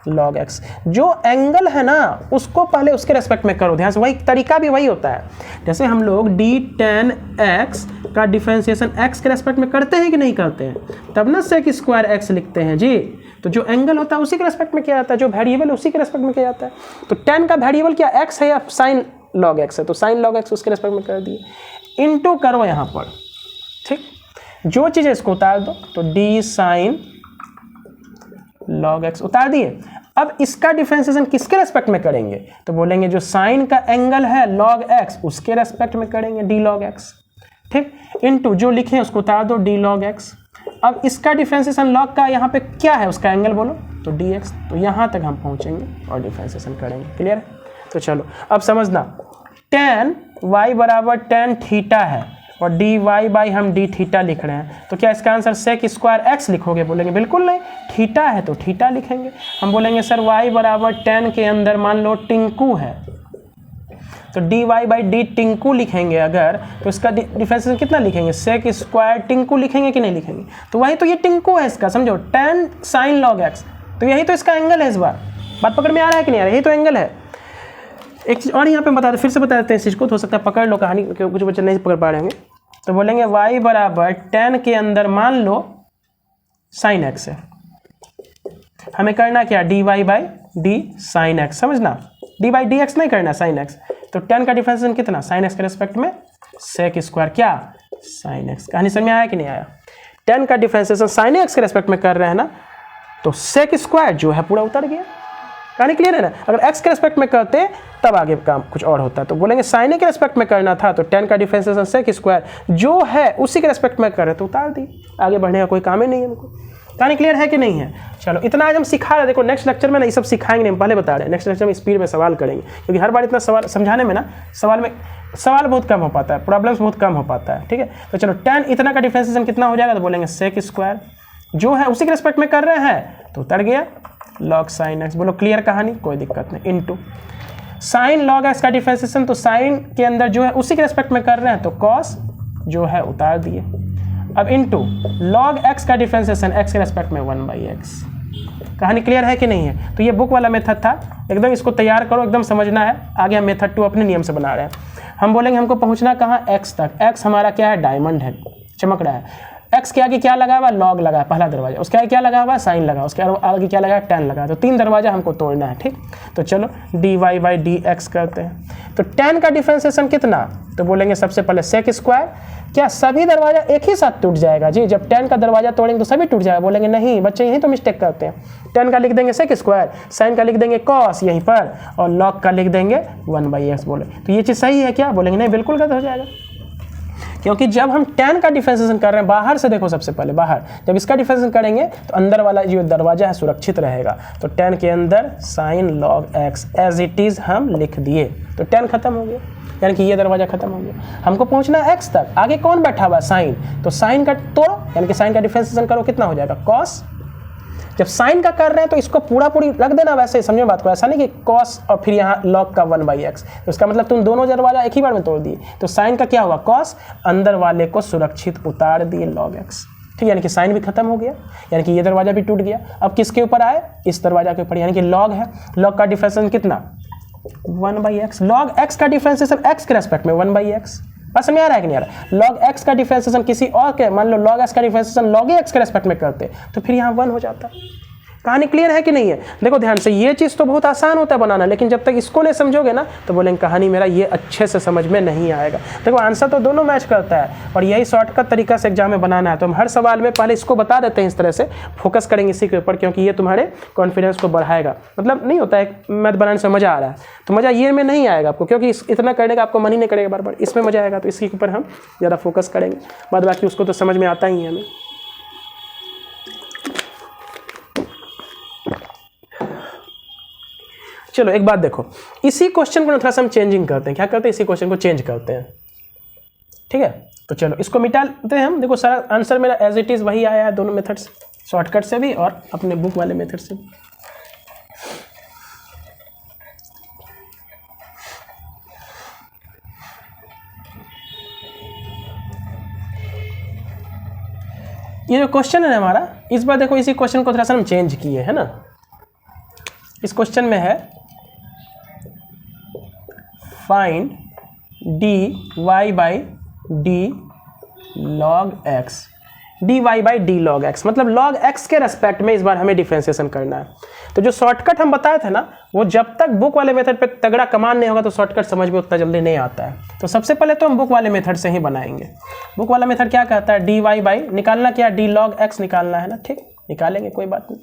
log x। जो एंगल है ना उसको पहले उसके रेस्पेक्ट में करो, ध्यान से, वही तरीका भी वही होता है। जैसे हम लोग d tan x का डिफरेंशिएशन x के रेस्पेक्ट में करते हैं कि नहीं करते हैं, तब ना sec स्क्वायर x लिखते हैं जी। तो जो एंगल होता है उसी के रेस्पेक्ट में किया जाता है, जो वेरिएबल उसी के रेस्पेक्ट में किया जाता है। तो tan का वेरिएबल क्या x है या साइन log x है, तो साइन log x उसके रेस्पेक्ट में कर दिए, इनटू करो यहाँ पर। ठीक, जो चीज़ है इसको उतार दो, तो d साइन log x उतार दिए। अब इसका डिफरेंशिएशन किसके रेस्पेक्ट में करेंगे? तो बोलेंगे जो साइन का एंगल है log x उसके रेस्पेक्ट में करेंगे, d log x। ठीक, इनटू जो लिखे उसको उतार दो, d log x। अब इसका डिफरेंशिएशन log का यहाँ पे क्या है, उसका एंगल बोलो, तो dx। तो यहाँ तक हम पहुँचेंगे और डिफरेंशिएशन करेंगे। क्लियर है? तो चलो अब समझना, tan y बराबर tan थीटा है और dy बाई हम d थीटा लिख रहे हैं, तो क्या इसका आंसर sec स्क्वायर x लिखोगे? बोलेंगे बिल्कुल नहीं, थीटा है तो थीटा लिखेंगे। हम बोलेंगे सर y बराबर tan के अंदर मान लो टिंकू है, तो dy बाई d टिंकू लिखेंगे अगर, तो इसका डिफरेंशिएशन कितना लिखेंगे? sec स्क्वायर टिंकू लिखेंगे कि नहीं लिखेंगे? तो वही तो ये टिंकू है इसका, समझो, tan साइन log x, तो यही तो इसका एंगल है। इस बार बात पकड़ में आ रहा है कि नहीं आ रहा है? यही तो एंगल है। एक चीज़ और यहाँ पे बता दे, फिर से बता देते हैं इस चीज़ को, हो सकता है पकड़ लो कहानी, क्योंकि कुछ बच्चे नहीं पकड़ पा रहे होंगे। तो बोलेंगे y बराबर tan के अंदर मान लो साइन x है, हमें करना क्या, dy by d sine x। समझना, d बाई डी एक्स नहीं करना, साइन x। तो tan का डिफरेंशिएशन कितना, साइन x के रेस्पेक्ट में sec स्क्वायर क्या, साइन x। कहानी समझ में आया कि नहीं आया? tan का डिफरेंशिएशन साइन x के रेस्पेक्ट में कर रहे हैं ना, तो sec स्क्वायर जो है पूरा उतर गया। कहानी क्लियर है ना? अगर x के रेस्पेक्ट में करते तब आगे काम कुछ और होता है। तो बोलेंगे साइन ए के रेस्पेक्ट में करना था, तो tan का डिफरेंशिएशन sec स्क्वायर जो है उसी के रेस्पेक्ट में कर रहे तो उतार दी, आगे बढ़ने का कोई काम ही नहीं है हमको। कहानी क्लियर है कि नहीं है? चलो इतना आज हम सिखा रहे हैं। देखो नेक्स्ट लेक्चर में ना ये सब सिखाएंगे नहीं, हम पहले बता रहे हैं। नेक्स्ट लेक्चर में स्पीड में सवाल करेंगे, क्योंकि हर बार इतना सवाल समझाने में ना सवाल बहुत कम हो पाता है, प्रॉब्लम्स बहुत कम हो पाता है। ठीक है, तो चलो tan इतना का डिफ्रेंसिएशन कितना हो जाएगा, तो बोलेंगे सेक स्क्वायर, जो है उसी के रिस्पेक्ट में कर रहे हैं तो उतर गया log sin x। बोलो क्लियर कहानी, कोई दिक्कत नहीं। इनटू साइन लॉग एक्स का डिफ्रेंसिएशन, तो साइन के अंदर जो है उसी के रिस्पेक्ट में कर रहे हैं तो कॉस जो है उतार दिए। अब इनटू लॉग एक्स का डिफ्रेंसिएशन एक्स के रिस्पेक्ट में 1/x। कहानी क्लियर है कि नहीं है? तो ये बुक वाला मेथड था, एकदम इसको तैयार करो, एकदम समझना है। आगे हम मेथड 2 अपने नियम से बना रहे हैं। हम बोलेंगे हमको पहुंचना कहाँ, x तक। x हमारा क्या है, डायमंड है, चमक रहा है। x के आगे क्या लगा हुआ, लॉग लगा है पहला दरवाजा, उसके आगे क्या लगा हुआ, साइन लगा, उसके आगे क्या लगा, tan लगा। तो 3 दरवाजा हमको तोड़ना है। ठीक, तो चलो dy/dx करते हैं। तो tan का डिफ्रेंसिएशन कितना, तो बोलेंगे सबसे पहले सेक स्क्वायर। क्या सभी दरवाजा एक ही साथ टूट जाएगा जी? जब tan का दरवाजा तोड़ेंगे तो सभी टूट जाएगा? बोलेंगे नहीं बच्चे, यहीं तो मिस्टेक करते हैं। tan का लिख देंगे सेक स्क्वायर, साइन का लिख देंगे कॉस यहीं पर, और लॉग का लिख देंगे 1/x। बोले तो ये चीज़ सही है क्या? बोलेंगे नहीं, बिल्कुल गलत हो जाएगा। क्योंकि जब हम tan का डिफ्रेंसिएशन कर रहे हैं बाहर से, देखो सबसे पहले बाहर जब इसका डिफ्रेंसिएशन करेंगे तो अंदर वाला जो दरवाजा है सुरक्षित रहेगा। तो tan के अंदर sine log x as it is हम लिख दिए, तो tan खत्म हो गया, यानी कि ये दरवाजा खत्म हो गया। हमको पहुंचना है x तक, आगे कौन बैठा हुआ है, साइन। तो साइन का तोड़ो, यानी कि साइन का डिफ्रेंसिएशन करो, कितना हो जाएगा, कॉस। जब साइन का कर रहे हैं तो इसको पूरी रख देना, वैसे समझो बात को, ऐसा नहीं कि कॉस और फिर यहाँ लॉग का 1/x। तो इसका मतलब तुम दोनों दरवाजा एक ही बार में तोड़ दिए। तो साइन का क्या हुआ, कॉस, अंदर वाले को सुरक्षित उतार दिए log x। ठीक, यानी कि साइन भी खत्म हो गया, यानी कि ये दरवाजा भी टूट गया। अब किसके ऊपर आए, इस दरवाजा के ऊपर, यानी कि लॉग है। लॉग का डिफ्रेंसिएशन कितना, 1/x। लॉग x का डिफ्रेंसिएशन x के रेस्पेक्ट में 1/x। बात समझ आ रहा है कि नहीं आ रहा? लॉग x का डिफ्रेंसिएशन किसी और के, मान लो लॉग x का डिफ्रेंसिएशन लॉग x के रेस्पेक्ट में करते तो फिर यहाँ 1 हो जाता। कहानी क्लियर है कि नहीं है? देखो ध्यान से, ये चीज़ तो बहुत आसान होता है बनाना, लेकिन जब तक इसको नहीं समझोगे ना तो बोलेंगे कहानी मेरा ये अच्छे से समझ में नहीं आएगा। देखो आंसर तो दोनों मैच करता है, और यही शॉर्टकट तरीका से एग्जाम में बनाना है। तो हम हर सवाल में पहले इसको बता देते हैं, इस तरह से फोकस करेंगे इसी के ऊपर, क्योंकि ये तुम्हारे कॉन्फिडेंस को बढ़ाएगा। मतलब नहीं होता है मैथ बनाने से मज़ा आ रहा है तो मज़ा ये में नहीं आएगा आपको, क्योंकि इतना करने का आपको मन ही नहीं करेगा बार बार, इसमें मज़ा आएगा। तो इसके ऊपर हम ज़्यादा फोकस करेंगे, बाद बाकी उसको तो समझ में आता ही है हमें। चलो एक बात देखो, इसी क्वेश्चन को थोड़ा सा हम चेंजिंग करते हैं। क्या करते हैं, इसी क्वेश्चन को चेंज करते हैं। ठीक है, तो चलो इसको मिटा लेते हैं हम। देखो सारा आंसर मेरा एज इट इज़ वही आया है, दोनों मेथड से, शॉर्टकट से भी और अपने बुक वाले मेथड से भी। ये जो क्वेश्चन है हमारा, इस बार देखो इसी क्वेश्चन को थोड़ा सा हम चेंज किए है ना। इस क्वेश्चन में है find dy/d log x, dy/d log x, मतलब log x के रेस्पेक्ट में इस बार हमें डिफ्रेंसिएशन करना है। तो जो शॉर्टकट हम बताए थे ना, वो जब तक बुक वाले मेथड पे तगड़ा कमांड नहीं होगा तो शॉर्टकट समझ में उतना जल्दी नहीं आता है। तो सबसे पहले तो हम बुक वाले मेथड से ही बनाएंगे। बुक वाला मेथड क्या कहता है, dy/ निकालना क्या, d log x निकालना है ना। ठीक, निकालेंगे, कोई बात नहीं।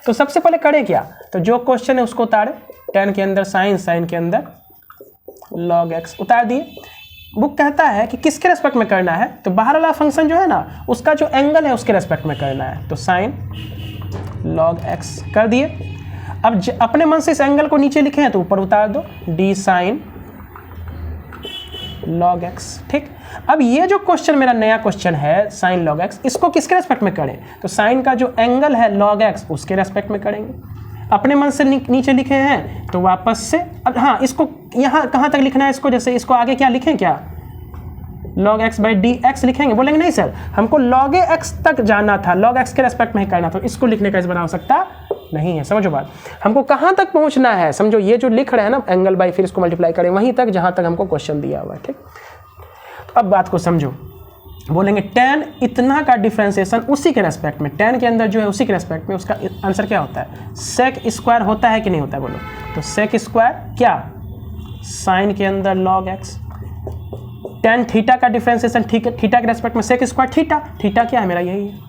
तो सबसे पहले करें क्या, तो जो क्वेश्चन है उसको उतारे, tan के अंदर साइन, साइन के अंदर log x उतार दिए। बुक कहता है कि किसके रेस्पेक्ट में करना है, तो बाहर वाला फंक्शन जो है ना उसका जो एंगल है उसके रेस्पेक्ट में करना है। तो साइन log x कर दिए। अब अपने मन से इस एंगल को नीचे लिखे हैं तो ऊपर उतार दो, d साइन log x। ठीक, अब ये जो क्वेश्चन मेरा नया क्वेश्चन है साइन log x, इसको किसके रेस्पेक्ट में करें, तो साइन का जो एंगल है log x उसके रेस्पेक्ट में करेंगे। अपने मन से नीचे लिखे हैं तो वापस से, अब हाँ इसको यहाँ कहाँ तक लिखना है इसको, जैसे इसको आगे क्या लिखें, क्या log x/dx लिखेंगे। बोलेंगे नहीं सर हमको log x तक जाना था, log x के रेस्पेक्ट में ही करना था, इसको लिखने का इस बना सकता नहीं है। समझो बात, हमको कहाँ तक पहुँचना है, समझो ये जो लिख रहे हैं ना एंगल बाई, फिर इसको मल्टीप्लाई करें वहीं तक जहाँ तक हमको क्वेश्चन दिया हुआ है। ठीक, तो अब बात को समझो। बोलेंगे tan इतना का डिफ्रेंसिएशन उसी के रेस्पेक्ट में, tan के अंदर जो है उसी के रेस्पेक्ट में, उसका आंसर क्या होता है, सेक स्क्वायर होता है कि नहीं होता है, बोलो। तो सेक स्क्वायर क्या, साइन के अंदर log x, tan थीटा का डिफ्रेंसिएशन थीटा के रेस्पेक्ट में सेक स्क्वायर थीटा, थीटा क्या है मेरा यही है।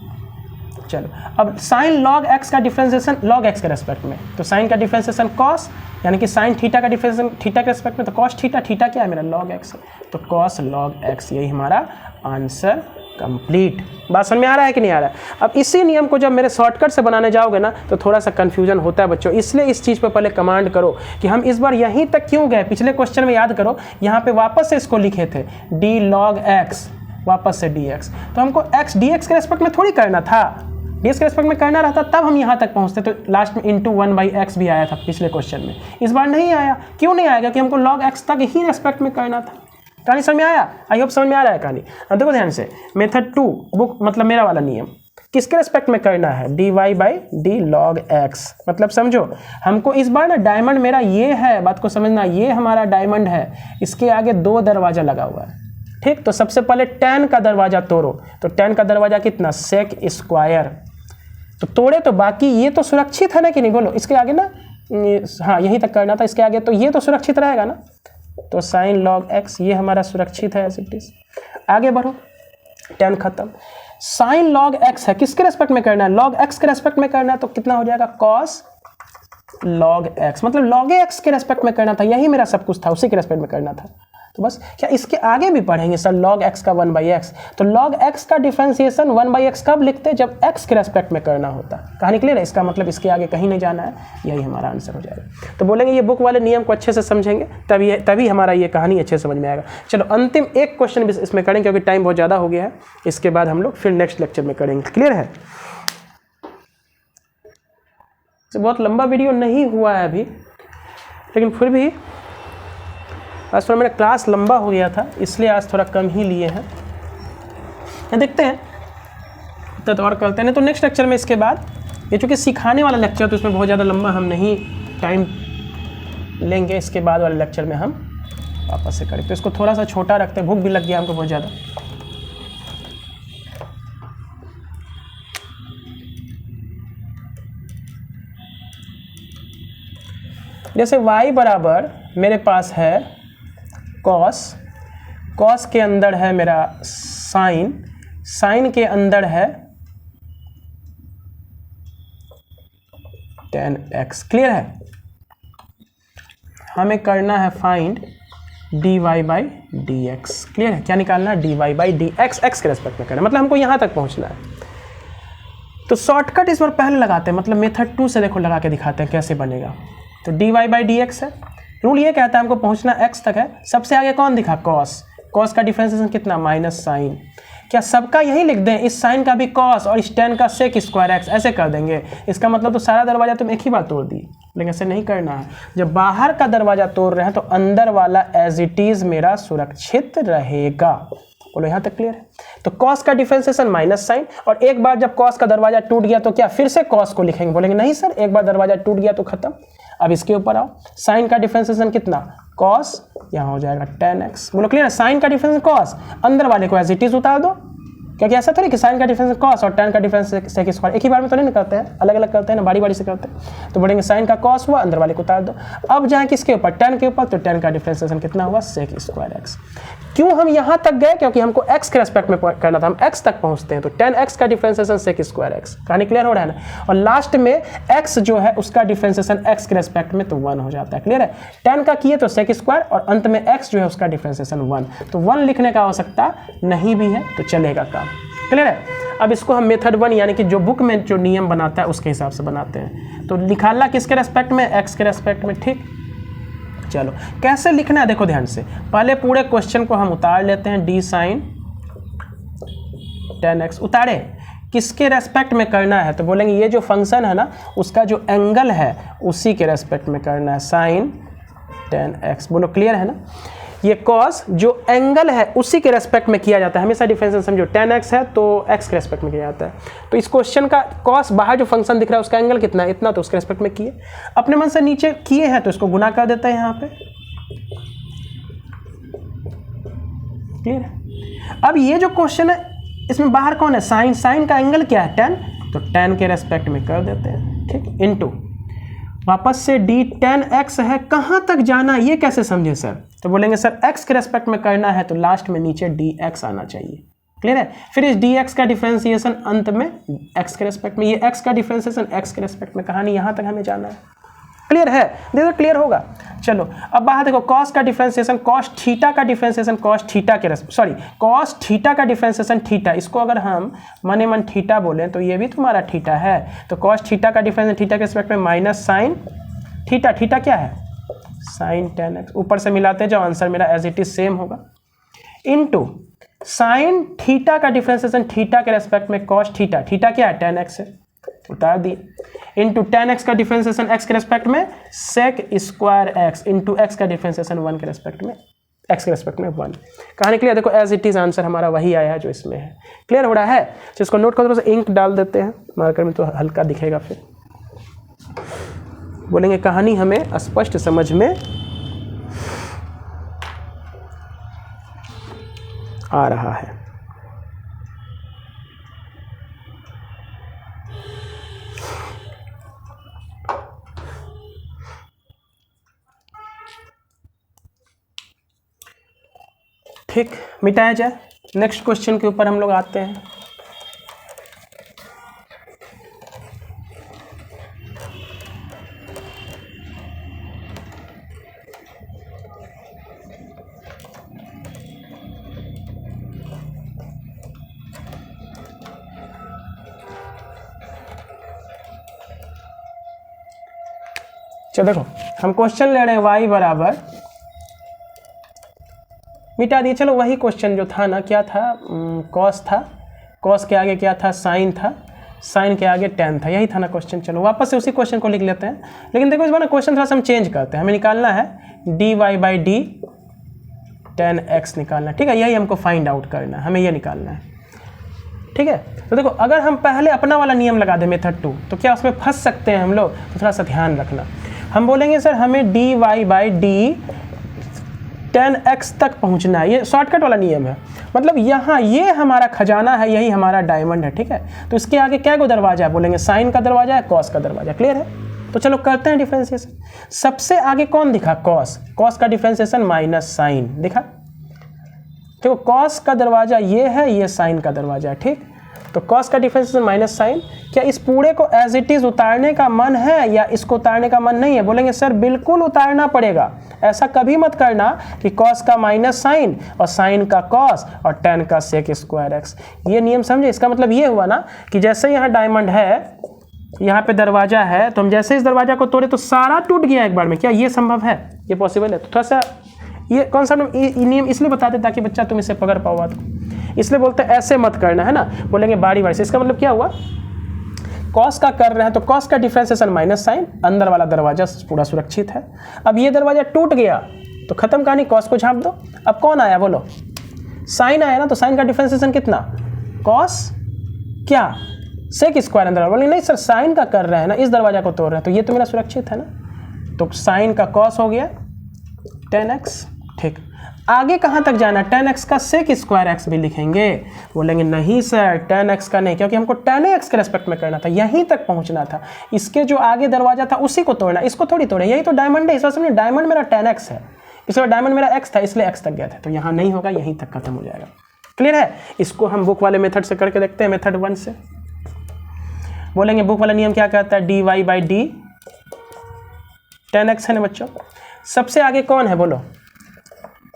चलो अब साइन log x का डिफ्रेंसिएशन log x के रेस्पेक्ट में, तो साइन का डिफ्रेंसिएशन cos, यानी कि साइन थीटा का डिफ्रेंसिएशन थीटा के रेस्पेक्ट में, तो cos थीटा, थीटा क्या है मेरा log x, तो cos log x, यही हमारा आंसर कंप्लीट। बात समझ में आ रहा है कि नहीं आ रहा है? अब इसी नियम को जब मेरे शॉर्टकट से बनाने जाओगे ना तो थोड़ा सा कन्फ्यूजन होता है बच्चों, इसलिए इस चीज़ पर पहले कमांड करो कि हम इस बार यहीं तक क्यों गए। पिछले क्वेश्चन में याद करो, यहाँ पे वापस से इसको लिखे थे d log x, वापस से dx, तो हमको x dx के रेस्पेक्ट में थोड़ी करना था, dx के रेस्पेक्ट में करना रहता तब हम यहाँ तक पहुँचते। तो लास्ट में इंटू 1/x भी आया था पिछले क्वेश्चन में, इस बार नहीं आया। क्यों नहीं आएगा? कि हमको log x तक ही रेस्पेक्ट में करना था। कहानी समझ में आया? आई होप समझ में आ रहा है कहानी। अब देखो ध्यान से, मेथड 2 बुक मतलब मेरा वाला नियम किसके रेस्पेक्ट में करना है? dy/d log x। मतलब समझो, हमको इस बार ना डायमंड मेरा ये है, बात को समझना, ये हमारा डायमंड है, इसके आगे 2 दरवाजा लगा हुआ है, ठीक। तो सबसे पहले 10 का दरवाजा तोड़ो, तो 10 का दरवाजा कितना? Sec square. तो तोड़े तो बाकी ये तो सुरक्षित है ना कि नहीं? बोलो, इसके आगे ना, हाँ यहीं तक करना था, इसके आगे तो ये तो सुरक्षित रहेगा ना, तो साइन लॉग x ये हमारा सुरक्षित है एज इट इज। आगे बढ़ो, 10 खत्म। साइन लॉग x है, किसके रेस्पेक्ट में करना है? लॉग x के रेस्पेक्ट में करना है, तो कितना हो जाएगा? Cos log x। मतलब लॉग x के रेस्पेक्ट में करना था, यही मेरा सब कुछ था, उसी के रेस्पेक्ट में करना था। तो बस क्या इसके आगे भी पढ़ेंगे सर log x का 1/x? तो log x का डिफरेंशिएशन 1/x कब लिखते? जब x के रेस्पेक्ट में करना होता। कहानी क्लियर है? इसका मतलब इसके आगे कहीं नहीं जाना है, यही हमारा आंसर हो जाएगा। तो बोलेंगे ये बुक वाले नियम को अच्छे से समझेंगे तभी हमारा ये कहानी अच्छे से समझ में आएगा। चलो अंतिम एक क्वेश्चन भी इसमें करेंगे क्योंकि टाइम बहुत ज़्यादा हो गया है, इसके बाद हम लोग फिर नेक्स्ट लेक्चर में करेंगे। क्लियर है? तो बहुत लंबा वीडियो नहीं हुआ है अभी, लेकिन फिर भी आज थोड़ा मेरा क्लास लंबा हो गया था, इसलिए आज थोड़ा कम ही लिए हैं। देखते हैं तो और करते हैं, तो नेक्स्ट लेक्चर में इसके बाद, ये चूँकि सिखाने वाला लेक्चर तो इसमें बहुत ज़्यादा लंबा हम नहीं टाइम लेंगे, इसके बाद वाले लेक्चर में हम वापस से करें। तो इसको थोड़ा सा छोटा रखते हैं, भूख भी लग गया हमको बहुत ज़्यादा। जैसे y बराबर मेरे पास है कॉस के अंदर है मेरा साइन के अंदर है tan x। क्लियर है? हमें करना है फाइंड dy/dx। क्लियर है? क्या निकालना है? dy/dx, x के रेस्पेक्ट में करना, मतलब हमको यहां तक पहुंचना है। तो शॉर्टकट इस बार पहले लगाते हैं, मतलब मेथड 2 से देखो लगा के दिखाते हैं कैसे बनेगा। तो dy/dx है, रूल ये कहता है हमको पहुंचना x तक है। सबसे आगे कौन दिखा? कॉस का डिफरेंशिएशन कितना? Minus sine. क्या सबका यही लिख दें? इस साइन का भी कॉस और इस tan का सेक स्क्वायर x, ऐसे कर देंगे? इसका मतलब तो सारा दरवाजा तुम एक ही बार तोड़ दिए, लेकिन ऐसे नहीं करना है। जब बाहर का दरवाजा तोड़ रहे हैं तो अंदर वाला एज इट इज मेरा सुरक्षित रहेगा। बोलो यहाँ तक क्लियर है? तो कॉस का डिफरेंशिएशन माइनस साइन, और एक बार जब कॉस का दरवाजा टूट गया तो क्या फिर से कॉस को लिखेंगे? बोलेंगे नहीं सर, एक बार दरवाजा टूट गया तो खत्म। अब इसके ऊपर आओ, साइन का डिफरेंशिएशन कितना? कॉस, यहाँ हो जाएगा tan x। बोलो क्लियर है? साइन का डिफरेंशिएशन कॉस, अंदर वाले को एज इट इज उतार दो, क्योंकि ऐसा थोड़ी कि साइन का डिफरेंस कॉस और tan का डिफरेंस सेक स्क्वायर एक ही बार में तो नहीं करते हैं, अलग अलग करते हैं ना, बारी बारी से करते हैं। तो बोलेंगे साइन का कॉस हुआ, अंदर वाले को उतार दो। अब जाए किसके ऊपर? tan के ऊपर, तो tan का डिफरेंशिएशन कितना हुआ? Sec square x। क्यों हम यहाँ तक गए? क्योंकि हमको x के रेस्पेक्ट में करना था, हम x तक पहुँचते हैं, तो tan x का डिफरेंशिएशन सेक स्क्वायर x। कहानी क्लियर हो रहा है ना? और लास्ट में x जो है उसका डिफरेंशिएशन x के रेस्पेक्ट में तो 1 हो जाता है। क्लियर है? tan का किए तो सेक स्क्वायर, और अंत में x जो है उसका डिफरेंशिएशन 1, तो 1 लिखने का आवश्यकता नहीं भी है तो चलेगा काम। क्लियर है? अब इसको हम मेथड 1 यानी कि जो बुक में जो नियम बनाता है उसके हिसाब से बनाते हैं। तो निकालना किसके रेस्पेक्ट में? x के रेस्पेक्ट में। ठीक, चलो कैसे लिखना है देखो ध्यान से। पहले पूरे क्वेश्चन को हम उतार लेते हैं, d साइन tan x उतारे, किसके रेस्पेक्ट में करना है? तो बोलेंगे ये जो फंक्शन है ना उसका जो एंगल है उसी के रेस्पेक्ट में करना है, साइन tan x। बोलो क्लियर है ना? ये कॉस जो एंगल है उसी के रेस्पेक्ट में किया जाता है, हमेशा डिफरेंशिएशन समझो, tan x है तो x के रेस्पेक्ट में किया जाता है। तो इस क्वेश्चन का कॉस बाहर जो फंक्शन दिख रहा है उसका एंगल कितना है? इतना, तो उसके रेस्पेक्ट में किए। अपने मन से नीचे किए हैं तो इसको गुना कर देते हैं यहाँ पे। क्लियर है? अब ये जो क्वेश्चन है इसमें बाहर कौन है? साइन। साइन का एंगल क्या है? tan, तो tan के रेस्पेक्ट में कर देते हैं। ठीक, इनटू वापस से d tan x है, कहाँ तक जाना ये कैसे समझे सर? तो बोलेंगे सर x के रेस्पेक्ट में करना है तो लास्ट में नीचे dx आना चाहिए। क्लियर है? फिर इस dx का डिफरेंशिएशन अंत में x के रेस्पेक्ट में, ये x का डिफरेंशिएशन x के रेस्पेक्ट में। कहानी यहाँ तक हमें जाना है। क्लियर है? देखो क्लियर होगा। चलो अब बाहर देखो, कॉस का डिफरेंशिएशन कॉस थीटा का डिफरेंशिएशन कॉस थीटा के कॉस थीटा का डिफरेंशिएशन थीटा, इसको अगर हम मने मन थीटा बोलें तो ये भी तुम्हारा थीटा है। तो कॉस थीटा का डिफरेंशिएशन थीटा के रिस्पेक्ट में माइनस साइन थीटा, थीटा क्या है? Sine tan x. ऊपर से मिलाते जाओ, आंसर मेरा एज इट इज सेम होगा, इनटू साइन थीटा का डिफरेंशिएशन थीटा के रेस्पेक्ट में कॉस थीटा, थीटा क्या है? टेन एक्स है, उतार दिए, इनटू टेन एक्स का डिफरेंशिएशन एक्स के रेस्पेक्ट में sec square x, into x का डिफरेंशिएशन वन के रेस्पेक्ट में एक्स के रेस्पेक्ट में वन। कहानी क्लियर? देखो एज इट इज आंसर हमारा वही आया है जो इसमें है। क्लियर हो रहा है? जिसको नोट करो, थोड़ा सा इंक डाल देते हैं मार्कर में तो हल्का दिखेगा, फिर बोलेंगे कहानी हमें स्पष्ट समझ में आ रहा है। ठीक, मिटाया जाए। नेक्स्ट क्वेश्चन के ऊपर हम लोग आते हैं। चलो देखो, हम क्वेश्चन ले रहे हैं y बराबर, मिटा दिए। चलो वही क्वेश्चन जो था ना, क्या था? कॉस था, कॉस के आगे क्या था? साइन था, साइन के आगे टेन था, यही था ना क्वेश्चन। चलो वापस से उसी क्वेश्चन को लिख लेते हैं, लेकिन देखो इस बार ना क्वेश्चन थोड़ा सा हम चेंज करते हैं। हमें निकालना है dy by D ten x निकालना, ठीक है? यही हमको फाइंड आउट करना है, हमें ये निकालना है, ठीक है? तो देखो अगर हम पहले अपना वाला नियम लगा दें मेथड 2, तो क्या उसमें फंस सकते हैं हम लोग? तो थोड़ा सा ध्यान रखना। हम बोलेंगे सर हमें dy बाई डी 10x तक पहुंचना है, ये शॉर्टकट वाला नियम है। मतलब यहाँ ये हमारा खजाना है, यही हमारा डायमंड है, ठीक है? तो इसके आगे क्या को दरवाजा है? बोलेंगे साइन का दरवाजा है, कॉस का दरवाजा। क्लियर है? तो चलो करते हैं डिफरेंशिएशन। सबसे आगे कौन दिखा? कॉस। कॉस का डिफरेंशिएशन माइनस साइन दिखा। देखो कॉस का दरवाजा ये है, ये साइन का दरवाजा है, ठीक? तो कॉस का डिफरेंशिएशन माइनस साइन। क्या इस पूरे को एज इट इज उतारने का मन है या इसको उतारने का मन नहीं है? बोलेंगे सर बिल्कुल उतारना पड़ेगा। ऐसा कभी मत करना कि कॉस का माइनस साइन और साइन का कॉस और टेन का सेक स्क्वायर एक्स। ये नियम समझे? इसका मतलब ये हुआ ना कि जैसे यहाँ डायमंड है, यहाँ पे दरवाजा है, तो हम जैसे इस दरवाजा को तोड़े तो सारा टूट गया एक बार में। क्या ये संभव है? ये पॉसिबल है? तो थोड़ा सा ये कॉन्सेप्ट नियम इसलिए बताते ताकि बच्चा तुम इसे पकड़ पाओ बात को, इसलिए बोलते हैं ऐसे मत करना, है ना? बोलेंगे बारी बारी से। इसका मतलब क्या हुआ? कॉस का कर रहे हैं तो कॉस का डिफरेंशिएशन माइनस साइन, अंदर वाला दरवाजा पूरा सुरक्षित है। अब ये दरवाजा टूट गया तो खत्म कहानी, कॉस को झाँप दो। अब कौन आया? बोलो साइन आया ना, तो साइन का डिफरेंशिएशन कितना? कॉस क्या? सेक स्क्वायर अंदर। बोले नहीं सर साइन का कर रहे हैं ना, इस दरवाजा को तोड़ रहे हैं, तो ये तो मेरा सुरक्षित है ना। तो साइन का कॉस हो गया 10x, ठीक। आगे कहाँ तक जाना? 10x का सेक स्क्वायर एक्स भी लिखेंगे। बोलेंगे नहीं सर 10x का नहीं, क्योंकि हमको 10x के रेस्पेक्ट में करना था, यहीं तक पहुंचना था। इसके जो आगे दरवाजा था उसी को तोड़ना, इसको थोड़ी तोड़े, यही तो डायमंड है। इस बार डायमंड मेरा 10x है, इस बार डायमंड मेरा x था, इसलिए x तक गया था, तो यहाँ नहीं होगा, यहीं तक खत्म हो जाएगा। क्लियर है? इसको हम बुक वाले मेथड से करके देखते हैं, मेथड 1 से। बोलेंगे बुक वाला नियम क्या कहता है? dy बाई डी 10x है ना बच्चों। सबसे आगे कौन है? बोलो,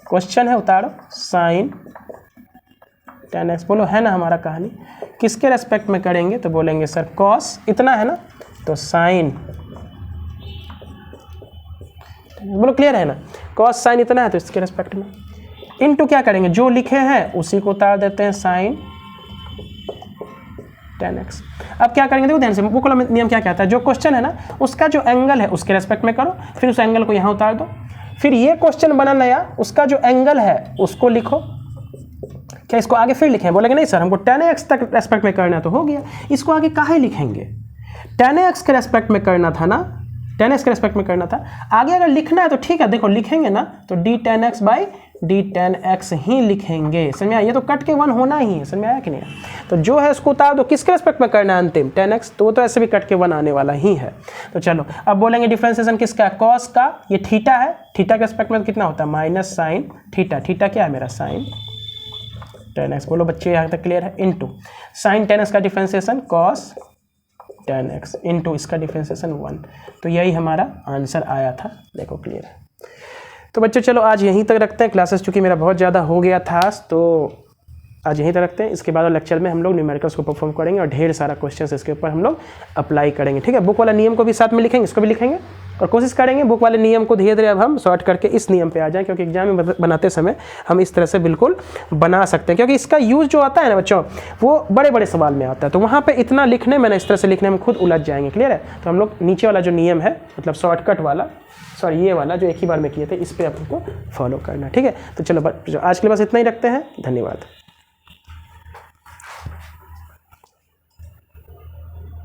क्वेश्चन है, उतारो। साइन 10x, बोलो है ना हमारा कहानी। किसके रेस्पेक्ट में करेंगे? तो बोलेंगे सर कॉस इतना है ना, तो साइन, बोलो क्लियर है ना? कॉस साइन इतना है तो इसके रेस्पेक्ट में इनटू क्या करेंगे? जो लिखे हैं उसी को उतार देते हैं, साइन 10x। अब क्या करेंगे? देखो ध्यान से, बुक वाला नियम क्या कहता है? जो क्वेश्चन है ना उसका जो एंगल है उसके रेस्पेक्ट में करो, फिर उस एंगल को यहाँ उतार दो। फिर ये क्वेश्चन बना नया, उसका जो एंगल है उसको लिखो। क्या इसको आगे फिर लिखें? बोलेंगे नहीं सर हमको 10x तक रेस्पेक्ट में करना, तो हो गया। इसको आगे काहे लिखेंगे? 10x के रेस्पेक्ट में करना था ना, 10x के रेस्पेक्ट में करना था। आगे अगर लिखना है तो ठीक है, देखो लिखेंगे ना तो d 10x by d 10x ही लिखेंगे। समझ में आया? ये तो कट के 1 होना ही है, समझ में आया कि नहीं? तो जो है उसको उतार दो। किसके रेस्पेक्ट में करना है अंतिम? 10x, तो वो तो ऐसे भी कट के 1 आने वाला ही है। तो चलो अब बोलेंगे डिफरेंशिएशन किसका? कॉस का। ये थीटा है, थीटा के रेस्पेक्ट में कितना होता है? Minus sine theta. थीटा क्या है मेरा? Sign 10x। बोलो बच्चे यहाँ तक क्लियर है? इनटू साइन 10x का डिफरेंशिएशन कॉस 10x इंटू इसका डिफ्रेंसिएशन 1। तो यही हमारा आंसर आया था। देखो क्लियर है। तो बच्चों चलो आज यहीं तक रखते हैं, क्लासेस चूँकि मेरा बहुत ज़्यादा हो गया था तो आज यहीं तक रखते हैं। इसके बाद लेक्चर में हम लोग न्यूमेरिकल्स को परफॉर्म करेंगे और ढेर सारा क्वेश्चंस इसके ऊपर हम लोग अप्लाई करेंगे। ठीक है, बुक वाला नियम को भी साथ में लिखेंगे, इसको भी लिखेंगे और कोशिश करेंगे बुक वाले नियम को धीरे धीरे अब हम शॉर्ट करके इस नियम पे आ जाएं, क्योंकि एग्जाम में बनाते समय हम इस तरह से बिल्कुल बना सकते हैं, क्योंकि इसका यूज़ जो आता है ना बच्चों वो बड़े बड़े सवाल में आता है, तो वहाँ पे इतना लिखने में ना इस तरह से लिखने में खुद उलझ जाएंगे। क्लियर है। तो हम लोग नीचे वाला जो नियम है मतलब शॉर्टकट वाला, सॉरी ये वाला जो एक ही बार में किए थे, इस पर आपको फॉलो करना। ठीक है, तो चलो आज के लिए बस इतना ही रखते हैं। धन्यवाद।